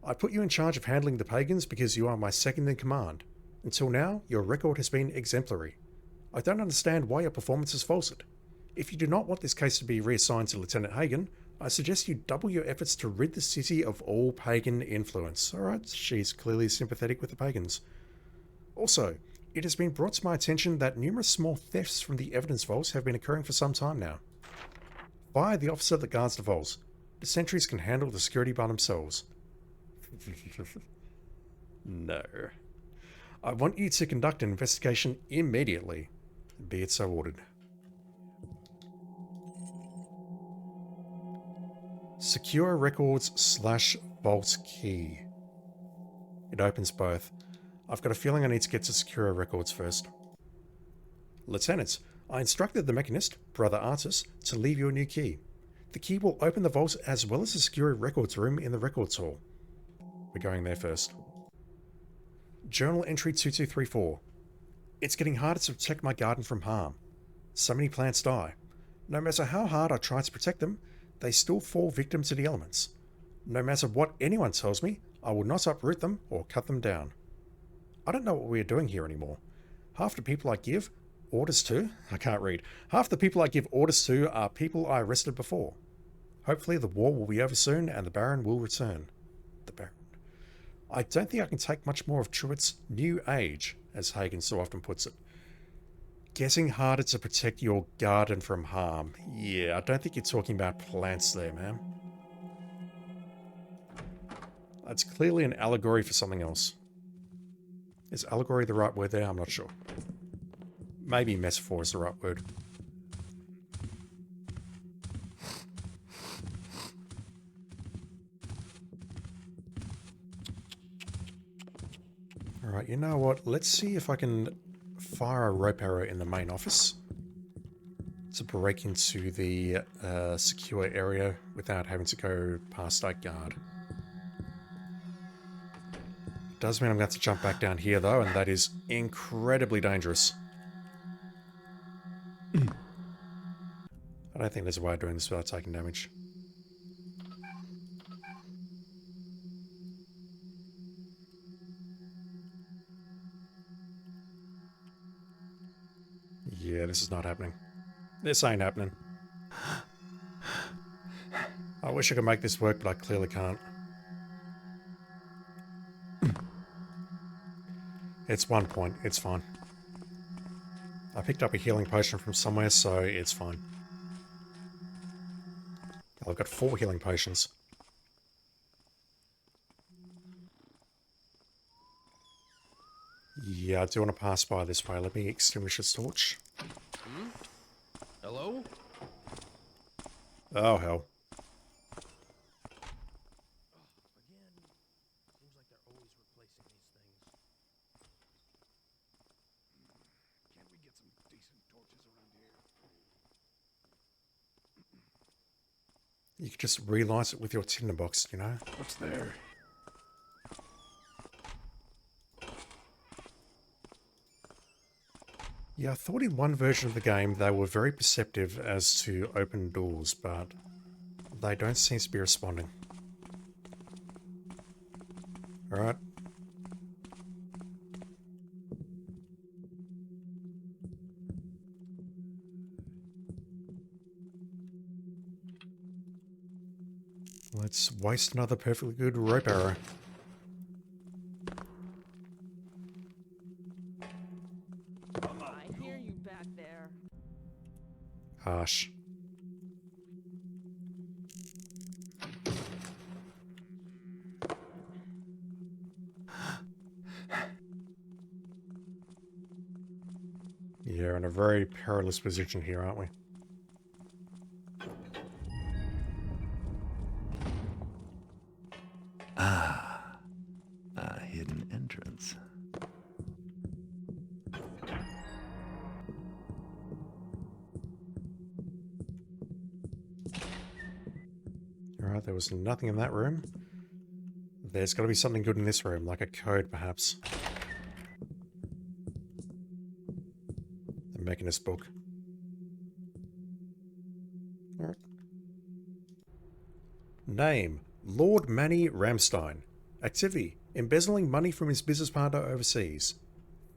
I put you in charge of handling the pagans because you are my second in command. Until now, your record has been exemplary. I don't understand why your performance has faltered. If you do not want this case to be reassigned to Lieutenant Hagen, I suggest you double your efforts to rid the city of all pagan influence. Alright, she's clearly sympathetic with the pagans. Also, it has been brought to my attention that numerous small thefts from the evidence vaults have been occurring for some time now. Fire the officer that guards the vaults. The sentries can handle the security by themselves. No. I want you to conduct an investigation immediately. Be it so ordered. Secure records / vault key. It opens both. I've got a feeling I need to get to secure records first. Lieutenant, I instructed the mechanist, Brother Artis, to leave you a new key. The key will open the vault as well as the secure records room in the records hall. We're going there first. Journal entry 2234. It's getting harder to protect my garden from harm. So many plants die. No matter how hard I try to protect them, they still fall victim to the elements. No matter what anyone tells me, I will not uproot them or cut them down. I don't know what we are doing here anymore. Half the people I give orders to, half the people I give orders to are people I arrested before. Hopefully the war will be over soon and the Baron will return. The Baron. I don't think I can take much more of Truitt's new age, as Hagen so often puts it. Getting harder to protect your garden from harm. Yeah, I don't think you're talking about plants there, man. That's clearly an allegory for something else. Is allegory the right word there? I'm not sure. Maybe metaphor is the right word. Alright, you know what? Let's see if I can fire a rope arrow in the main office to break into the secure area without having to go past that guard. Does mean I'm going to have to jump back down here though, and that is incredibly dangerous. I don't think there's a way of doing this without taking damage. Yeah, this is not happening. This ain't happening. I wish I could make this work, but I clearly can't. It's 1 point. It's fine. I picked up a healing potion from somewhere, so it's fine. I've got 4 healing potions. Yeah, I do want to pass by this way. Let me extinguish this torch. Hello? Oh, hell. Seems like they're always replacing these things. Can't we get some decent torches around here? You could just relight it with your tinderbox, you know? What's there? Yeah, I thought in one version of the game they were very perceptive as to open doors, but they don't seem to be responding. Alright. Let's waste another perfectly good rope arrow. I hear you back there. Harsh. Yeah, we're in a very perilous position here, aren't we? Ah, a hidden entrance. Alright, there was nothing in that room. There's got to be something good in this room, like a code perhaps. The Mechanist book. Alright. Name: Lord Manny Ramstein. Activity: embezzling money from his business partner overseas.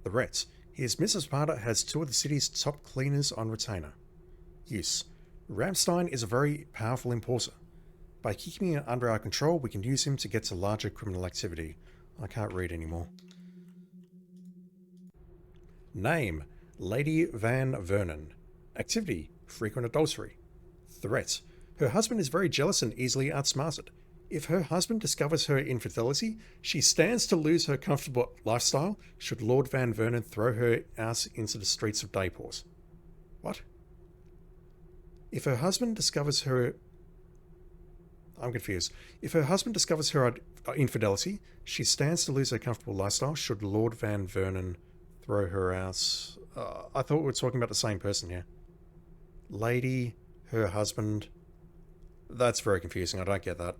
Threat: his business partner has 2 of the city's top cleaners on retainer. Use: Ramstein is a very powerful importer. By keeping him under our control, we can use him to get to larger criminal activity. I can't read anymore. Name: Lady Van Vernon. Activity: frequent adultery. Threat: her husband is very jealous and easily outsmarted. If her husband discovers her infidelity, she stands to lose her comfortable lifestyle should Lord Van Vernon throw her out into the streets of Dayport. What? If her husband discovers her... I'm confused. If her husband discovers her infidelity, she stands to lose her comfortable lifestyle should Lord Van Vernon throw her out. I thought we were talking about the same person here. Lady, her husband. That's very confusing. I don't get that.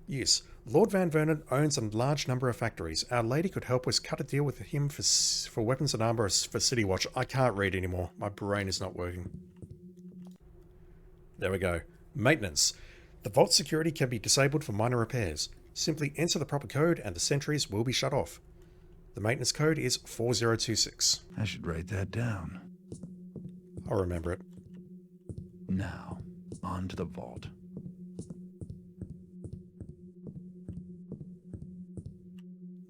Yes, Lord Van Vernon owns a large number of factories. Our lady could help us cut a deal with him for weapons and armor for City Watch. I can't read anymore. My brain is not working. There we go. Maintenance. The vault security can be disabled for minor repairs. Simply enter the proper code and the sentries will be shut off. The maintenance code is 4026. I should write that down. I'll remember it. Now, on to the vault.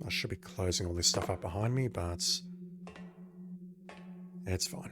I should be closing all this stuff up behind me, but it's fine.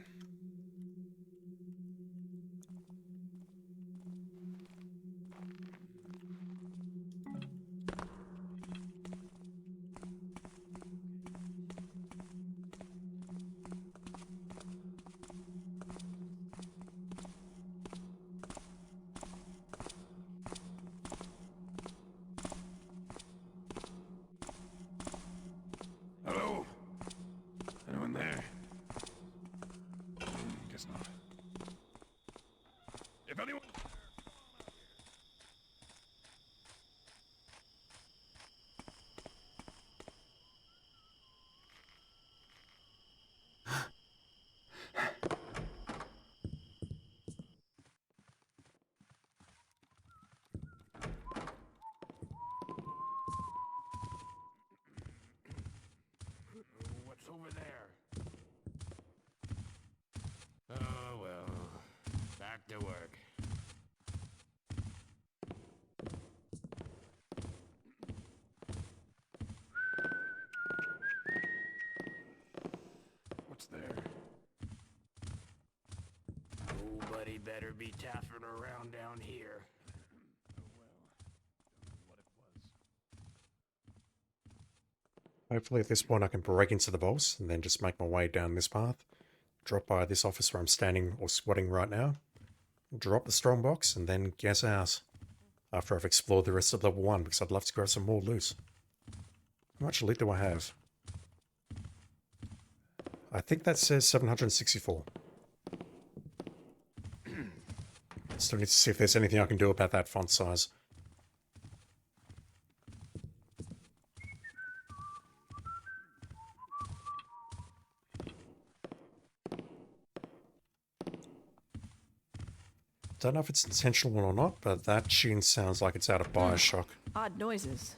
to work. What's there? Nobody better be taffing around down here. Oh well. Don't know what it was. Hopefully at this point I can break into the vaults and then just make my way down this path. Drop by this office where I'm standing or squatting right now. Drop the strongbox and then guess out. After I've explored the rest of level 1 because I'd love to grab some more loot. How much loot do I have? I think that says 764. Still need to see if there's anything I can do about that font size. Don't know if it's intentional or not, but that tune sounds like it's out of Bioshock. Odd noises.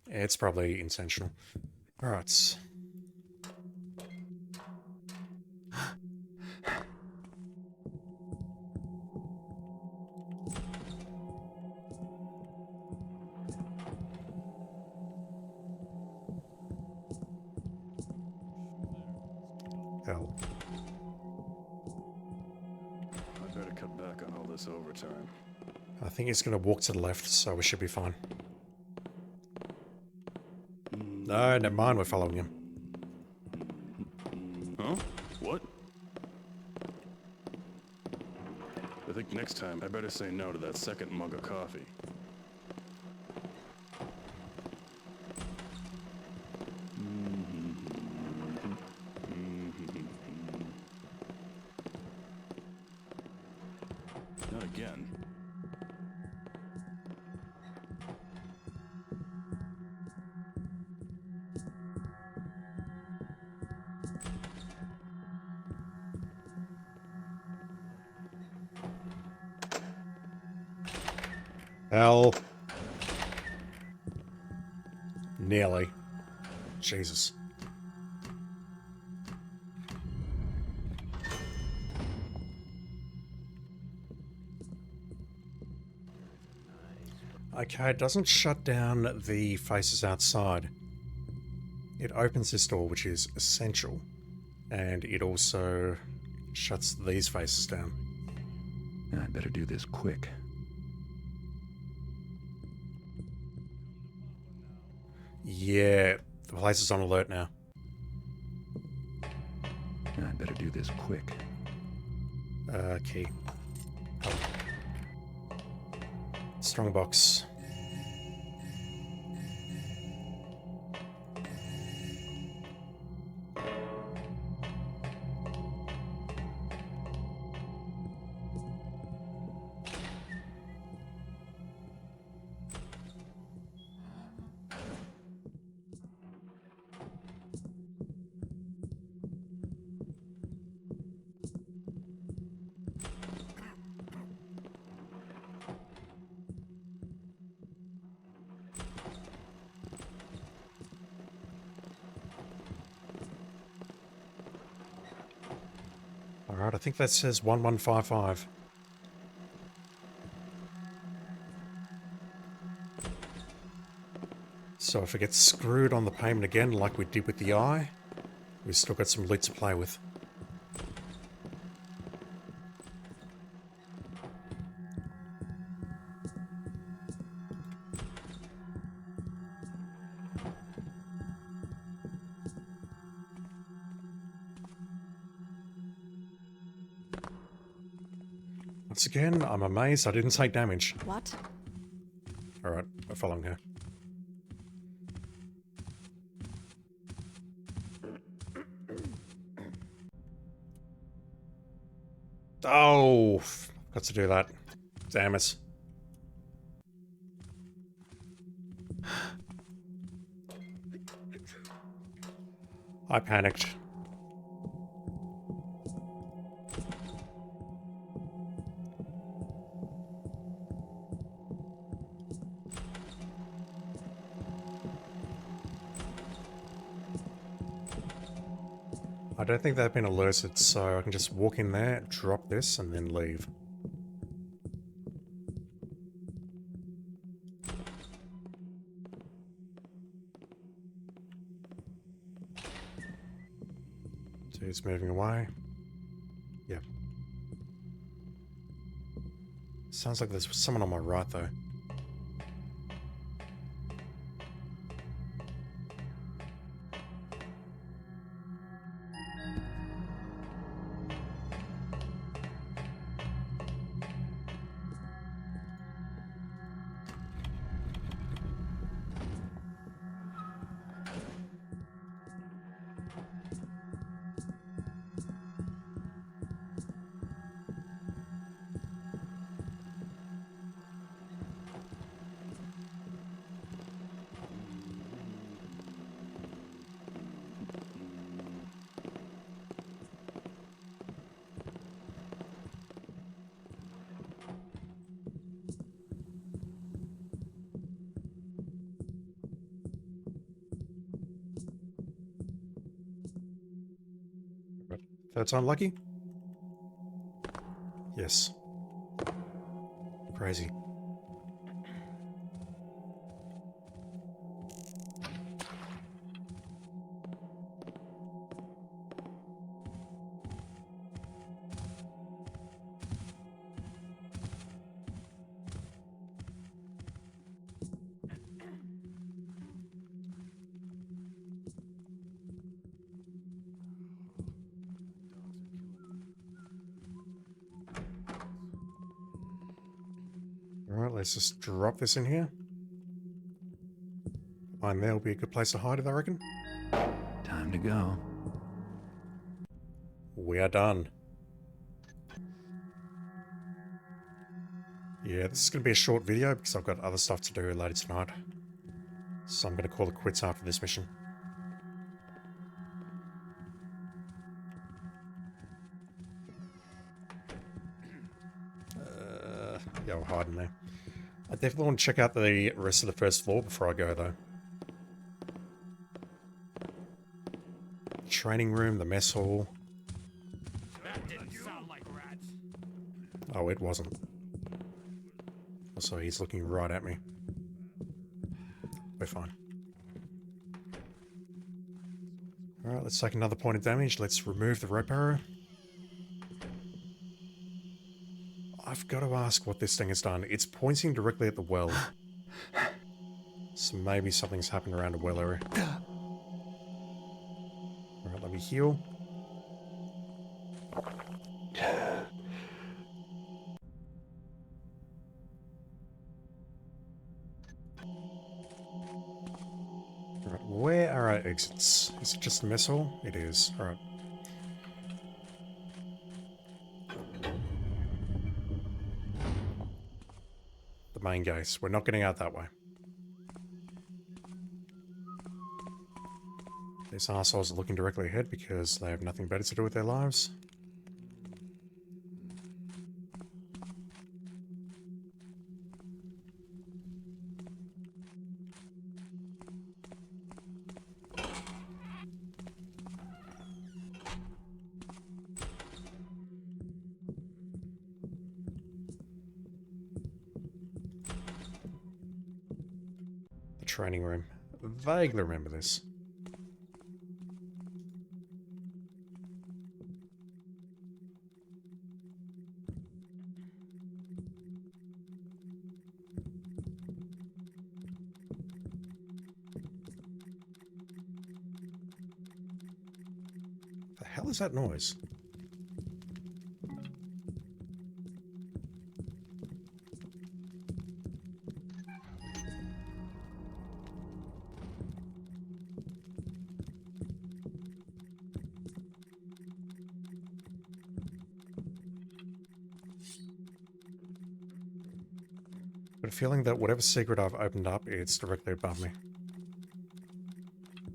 Yeah, it's probably intentional. Alright. Hell. I better cut back on all this overtime. I think he's going to walk to the left, so we should be fine. No, never mind, we're following him. Huh? What? I think next time I better say no to that second mug of coffee. Not again. Hell. Nearly. Jesus. Okay, it doesn't shut down the faces outside. It opens this door, which is essential. And it also shuts these faces down. I better do this quick. Yeah, the place is on alert now. I better do this quick. Key. Oh. Strongbox. Alright, I think that says 1155. So if it gets screwed on the payment again like we did with the eye, we've still got some loot to play with. Once again, I'm amazed I didn't take damage. What? Alright, we're following her. Oh, got to do that. Damn it. I panicked. I don't think they've been alerted, so I can just walk in there, drop this, and then leave. Dude's moving away. Yep. Sounds like there's someone on my right, though. Third time lucky? Yes. Crazy. Alright, let's just drop this in here. Mine there will be a good place to hide it, I reckon. Time to go. We are done. Yeah, this is going to be a short video because I've got other stuff to do later tonight. So I'm going to call it quits after this mission. Yeah, we'll hide in there. I definitely want to check out the rest of the first floor before I go, though. Training room, the mess hall. That didn't sound like rats. Oh, it wasn't. Also, he's looking right at me. We're fine. Alright, let's take another point of damage. Let's remove the rope arrow. I've got to ask what this thing has done. It's pointing directly at the well. So maybe something's happened around a well area. Alright, let me heal. Alright, where are our exits? Is it just a mess hall? It is. Alright. The main gate. We're not getting out that way. These assholes are looking directly ahead because they have nothing better to do with their lives. The training room. Vaguely remember this. The hell is that noise? But a feeling that whatever secret I've opened up, it's directly above me.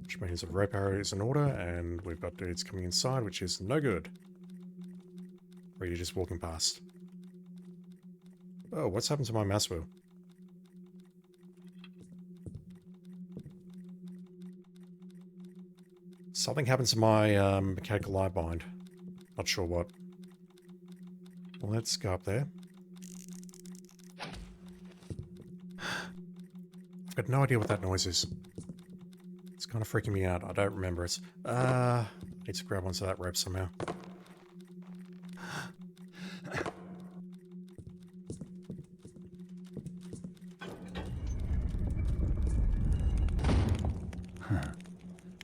Which means a rope arrow is in order, and we've got dudes coming inside, which is no good. Or you're just walking past. Oh, what's happened to my mouse wheel? Something happened to my mechanical eye bind. Not sure what. Let's go up there. I've got no idea what that noise is. It's kind of freaking me out. I don't remember it. Need to grab onto that rope somehow.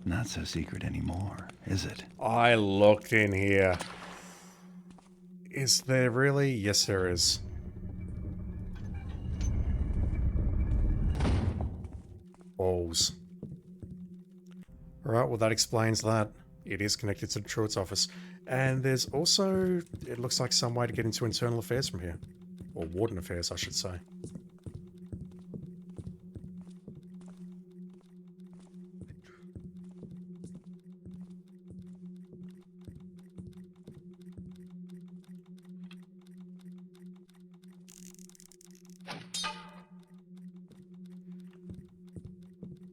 Not so secret anymore, is it? I looked in here. Is there really? Yes, there is. Balls. Alright, well that explains that. It is connected to the Truitt's office. And there's also, it looks like some way to get into internal affairs from here. Or warden affairs, I should say.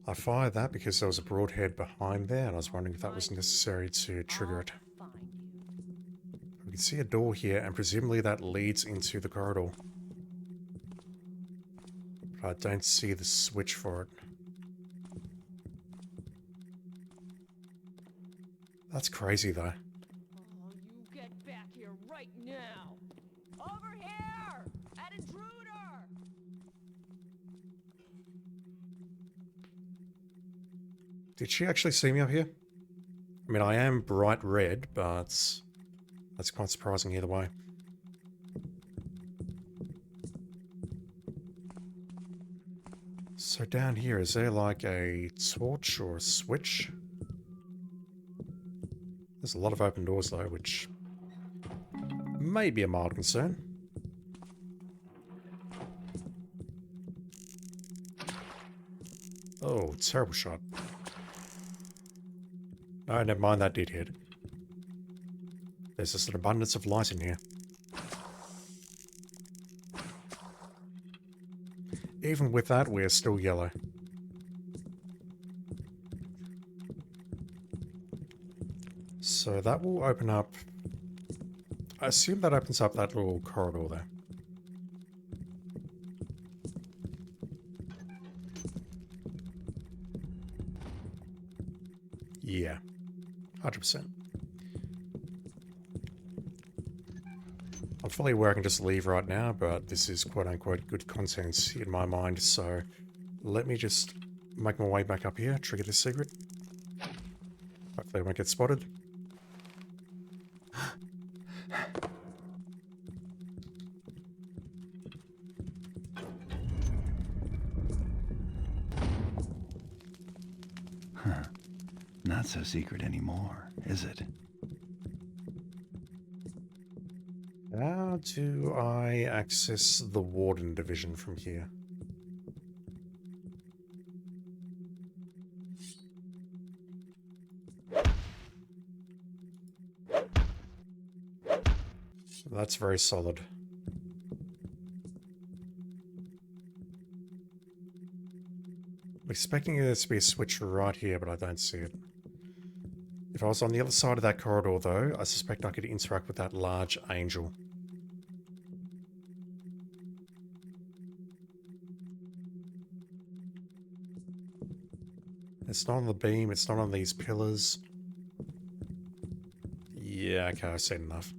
I fired that because there was a broadhead behind there, and I was wondering if that was necessary to trigger it. We can see a door here, and presumably that leads into the corridor. But I don't see the switch for it. That's crazy, though. Oh, you get back here right now! Over here! An intruder! Did she actually see me up here? I mean, I am bright red, but that's quite surprising either way. So down here, is there like a torch or a switch? There's a lot of open doors though, which may be a mild concern. Oh, terrible shot. No, never mind, that did hit. There's just an abundance of light in here. Even with that, we're still yellow. So that will open up... I assume that opens up that little corridor there. Yeah. 100%. I'm fully aware I can just leave right now, but this is quote-unquote good content in my mind, so let me just make my way back up here, trigger this secret. Hopefully I won't get spotted. Not so secret anymore, is it? How do I access the Warden division from here? That's very solid. I'm expecting there to be a switch right here, but I don't see it. If I was on the other side of that corridor, though, I suspect I could interact with that large angel. It's not on the beam, it's not on these pillars. Yeah, okay, I've seen enough.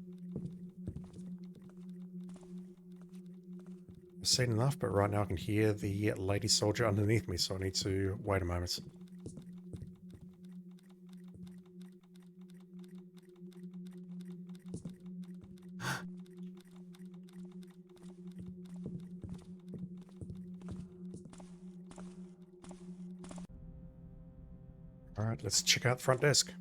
I've seen enough, but right now I can hear the lady soldier underneath me, so I need to wait a moment. Alright, let's check out the front desk.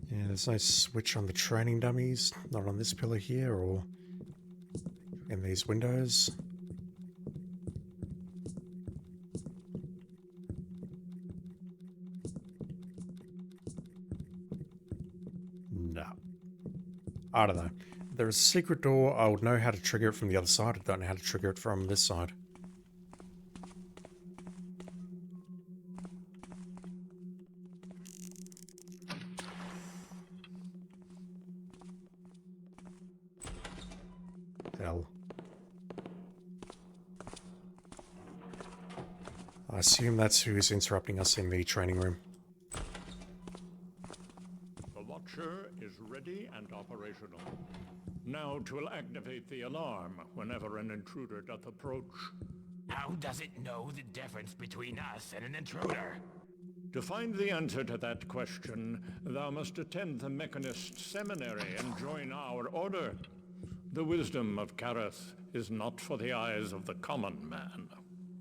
Yeah, there's no switch on the training dummies, not on this pillar here or in these windows. I don't know. There's a secret door. I would know how to trigger it from the other side. I don't know how to trigger it from this side. Hell. I assume that's who's interrupting us in the training room. The Watcher is ready and operational. Now 'twill activate the alarm whenever an intruder doth approach. How does it know the difference between us and an intruder? To find the answer to that question, thou must attend the Mechanist Seminary and join our order. The wisdom of Kareth is not for the eyes of the common man.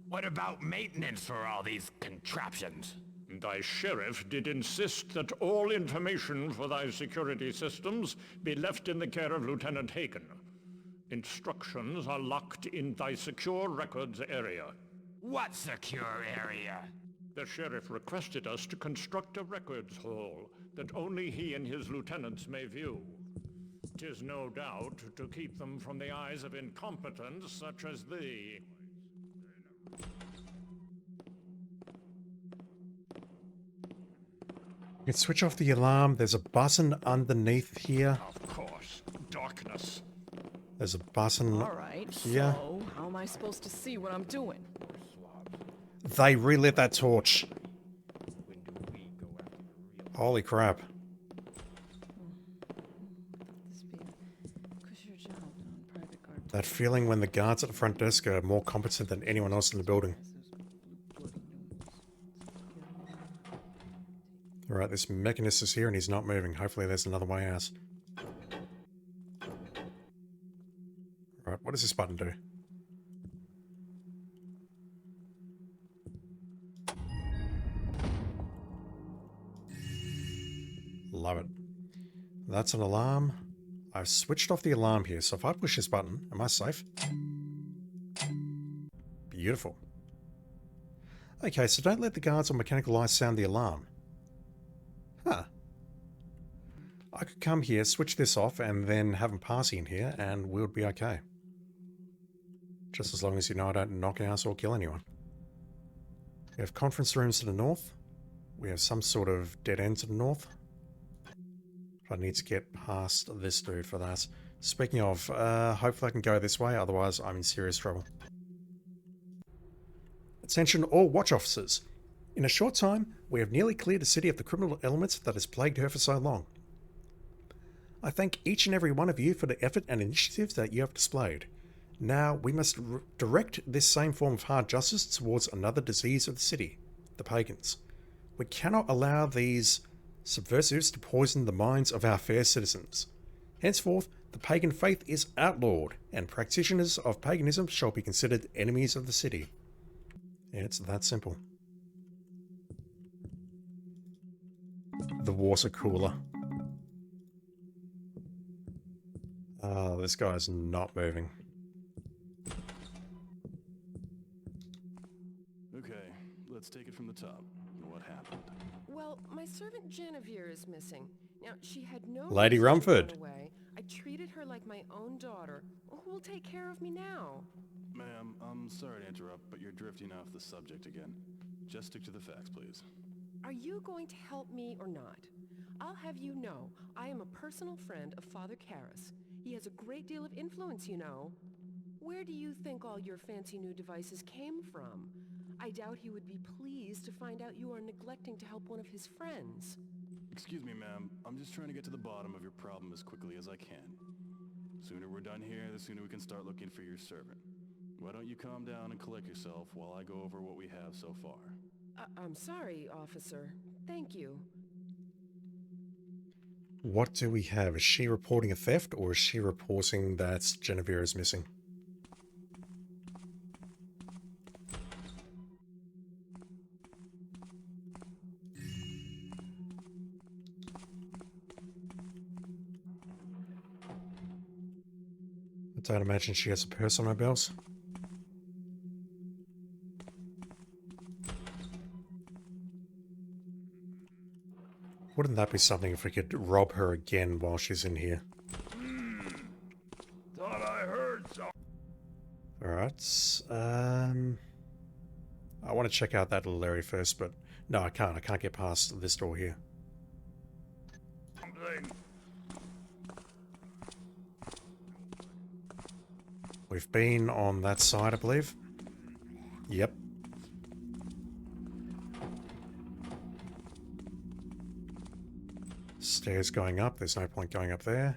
What about maintenance for all these contraptions? Thy sheriff did insist that all information for thy security systems be left in the care of Lieutenant Hagen. Instructions are locked in thy secure records area. What secure area? The sheriff requested us to construct a records hall that only he and his lieutenants may view. 'Tis no doubt to keep them from the eyes of incompetents such as thee. You can switch off the alarm. There's a button underneath here. Of course, darkness. There's a button Alright, here. so how am I supposed to see what I'm doing? They relit that torch. When do we go after the real? Holy crap. This be a cushier job on private guard. That feeling when the guards at the front desk are more competent than anyone else in the building. Alright, this mechanist is here and he's not moving. Hopefully there's another way out. Right, what does this button do? Love it. That's an alarm. I've switched off the alarm here, so if I push this button, am I safe? Beautiful. Okay, so don't let the guards or mechanical eyes sound the alarm. Huh. I could come here, switch this off, and then have them pass in here, and we would be okay. Just as long as you know I don't knock out or kill anyone. We have conference rooms to the north. We have some sort of dead end to the north. I need to get past this dude for that. Speaking of, hopefully I can go this way, otherwise I'm in serious trouble. Attention all watch officers. In a short time, we have nearly cleared the city of the criminal elements that has plagued her for so long. I thank each and every one of you for the effort and initiative that you have displayed. Now, we must direct this same form of hard justice towards another disease of the city, the pagans. We cannot allow these subversives to poison the minds of our fair citizens. Henceforth, the pagan faith is outlawed, and practitioners of paganism shall be considered enemies of the city. It's that simple. The water cooler. Oh, this guy's not moving. Okay, let's take it from the top. What happened? Well, my servant Genevieve is missing. Now, she had no Lady reason to Rumford. run away. I treated her like my own daughter. Who will take care of me now? Ma'am, I'm sorry to interrupt, but you're drifting off the subject again. Just stick to the facts, please. Are you going to help me or not? I'll have you know, I am a personal friend of Father Karras. He has a great deal of influence, you know. Where do you think all your fancy new devices came from? I doubt he would be pleased to find out you are neglecting to help one of his friends. Excuse me, ma'am. I'm just trying to get to the bottom of your problem as quickly as I can. Sooner we're done here, the sooner we can start looking for your servant. Why don't you calm down and collect yourself while I go over what we have so far? I'm sorry, officer. Thank you. What do we have? Is she reporting a theft, or is she reporting that Genevieve is missing? I don't imagine she has a purse on her belt. Wouldn't that be something if we could rob her again while she's in here? I want to check out that little area first, but no, I can't. I can't get past this door here. We've been on that side, I believe. Yep. Stairs going up. There's no point going up there.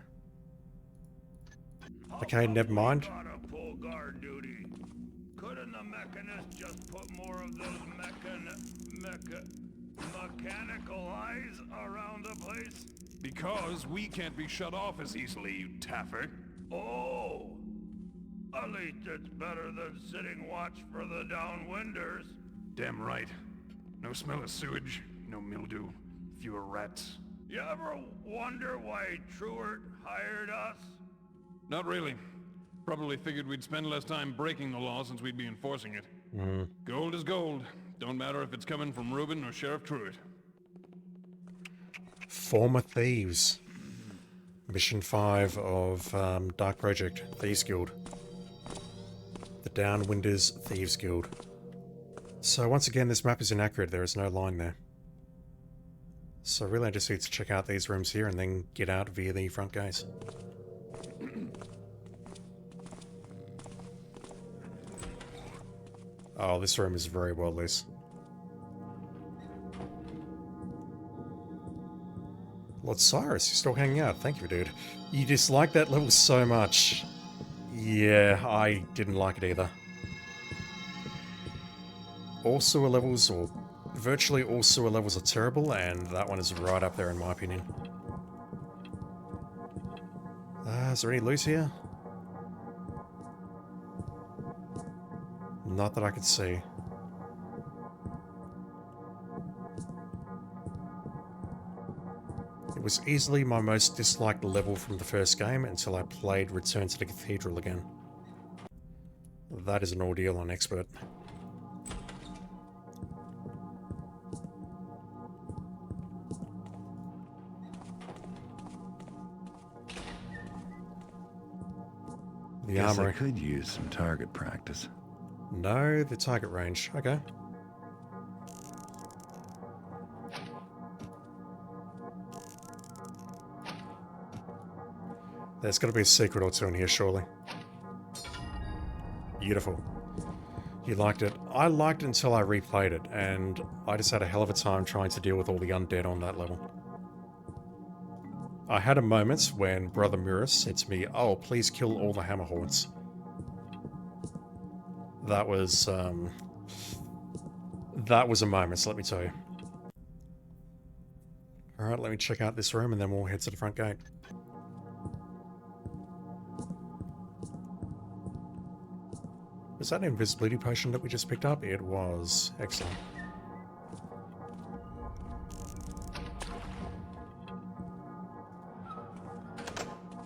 Okay, never mind. Full guard duty. Couldn't the mechanist just put more of those mechanical eyes around the place? Because we can't be shut off as easily, you taffer. Oh, at least it's better than sitting watch for the downwinders. Damn right. No smell of sewage, no mildew, fewer rats. You ever wonder why Truart hired us? Not really. Probably figured we'd spend less time breaking the law since we'd be enforcing it. Gold is gold. Don't matter if it's coming from Reuben or Sheriff Truart. Former Thieves. Mission 5 of Dark Project, Thieves Guild. The Downwinders Thieves Guild. So once again, this map is inaccurate. There is no line there. So really I just need to check out these rooms here and then get out via the front gates. Oh, this room is very well lit. Lord Cyrus, you're still hanging out. Thank you, dude. You dislike that level so much. Yeah, I didn't like it either. All sewer levels, or virtually all sewer levels, are terrible, and that one is right up there in my opinion. Is there any loot here? Not that I could see. It was easily my most disliked level from the first game until I played Return to the Cathedral again. That is an ordeal on Expert. The Guess I armory. could use some target practice. No, the target range. Okay. There's got to be a secret or two in here, surely. Beautiful. You liked it. I liked it until I replayed it, and I just had a hell of a time trying to deal with all the undead on that level. I had a moment when Brother Murus said to me, "Oh, please kill all the Hammerhorns." That was a moment, let me tell you. Alright, let me check out this room and then we'll head to the front gate. Was that an invisibility potion that we just picked up? It was. Excellent.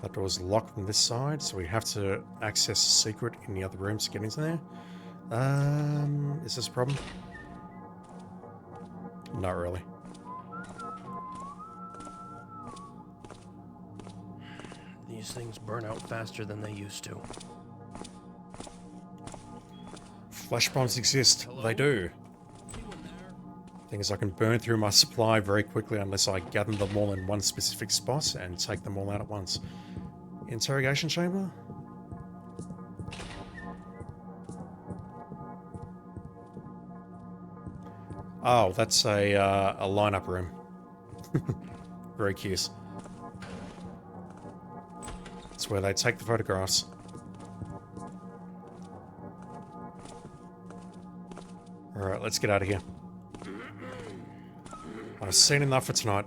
That door's locked from this side, so we have to access a secret in the other rooms to get into there. Is this a problem? Not really. These things burn out faster than they used to. Flash bombs exist. Hello? They do. Thing is, I can burn through my supply very quickly unless I gather them all in one specific spot and take them all out at once. Interrogation chamber? Oh, that's a lineup room. Very cute. It's where they take the photographs. Alright, let's get out of here. I've seen enough for tonight.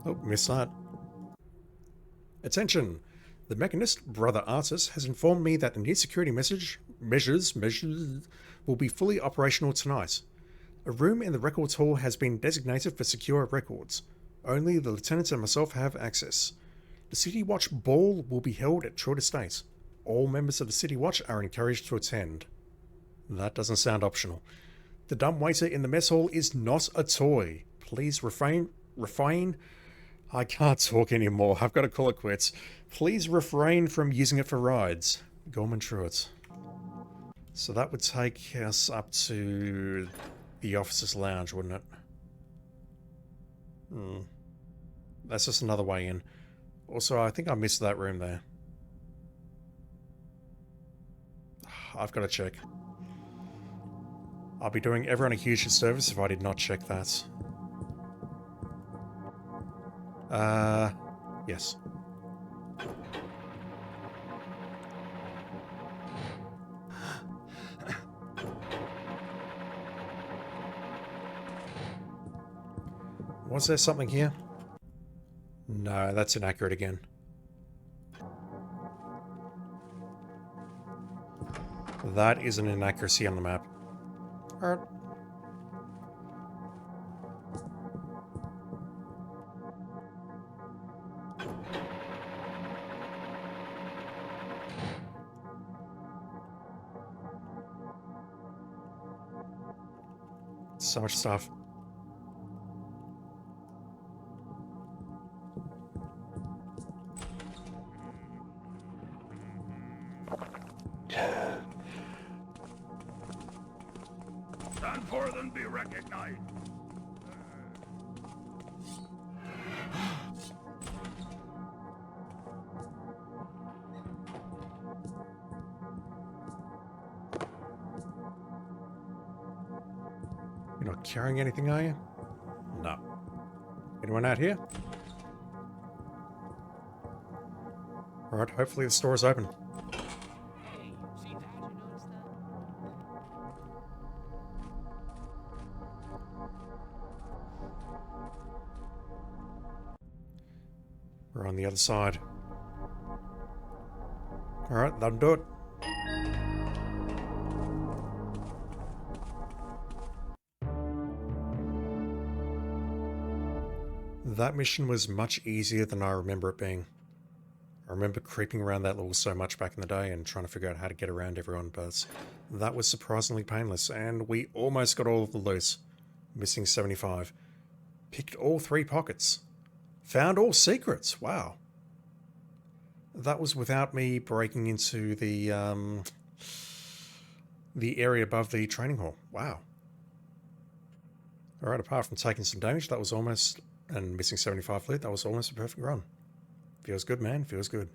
Oh, missed that. Attention! The Mechanist, Brother Artis, has informed me that the new security measures will be fully operational tonight. A room in the records hall has been designated for secure records. Only the Lieutenant and myself have access. The City Watch Ball will be held at Truart Estate. All members of the City Watch are encouraged to attend. That doesn't sound optional. The dumb waiter in the mess hall is not a toy. Please refrain I can't talk anymore. I've got to call it quits. Please refrain from using it for rides. Gorman Truitt. So that would take us up to the officer's lounge, wouldn't it? That's just another way in. Also, I think I missed that room there. I've got to check. I'll be doing everyone a huge disservice if I did not check that. Yes. Was there something here? No, that's inaccurate again. That is an inaccuracy on the map. Alright. So much stuff. Stand forth and be recognized. You're not carrying anything, are you? No. Anyone out here? Alright, hopefully the store is open. Hey, see that? You notice that? We're on the other side. Alright, that'll do it. That mission was much easier than I remember it being. I remember creeping around that level so much back in the day and trying to figure out how to get around everyone, but that was surprisingly painless, and we almost got all of the loot. Missing 75. Picked all 3 pockets. Found all secrets. Wow. That was without me breaking into the area above the training hall. Wow. Alright, apart from taking some damage, that was almost, and missing 75 loot, that was almost a perfect run. Feels good, man. Feels good.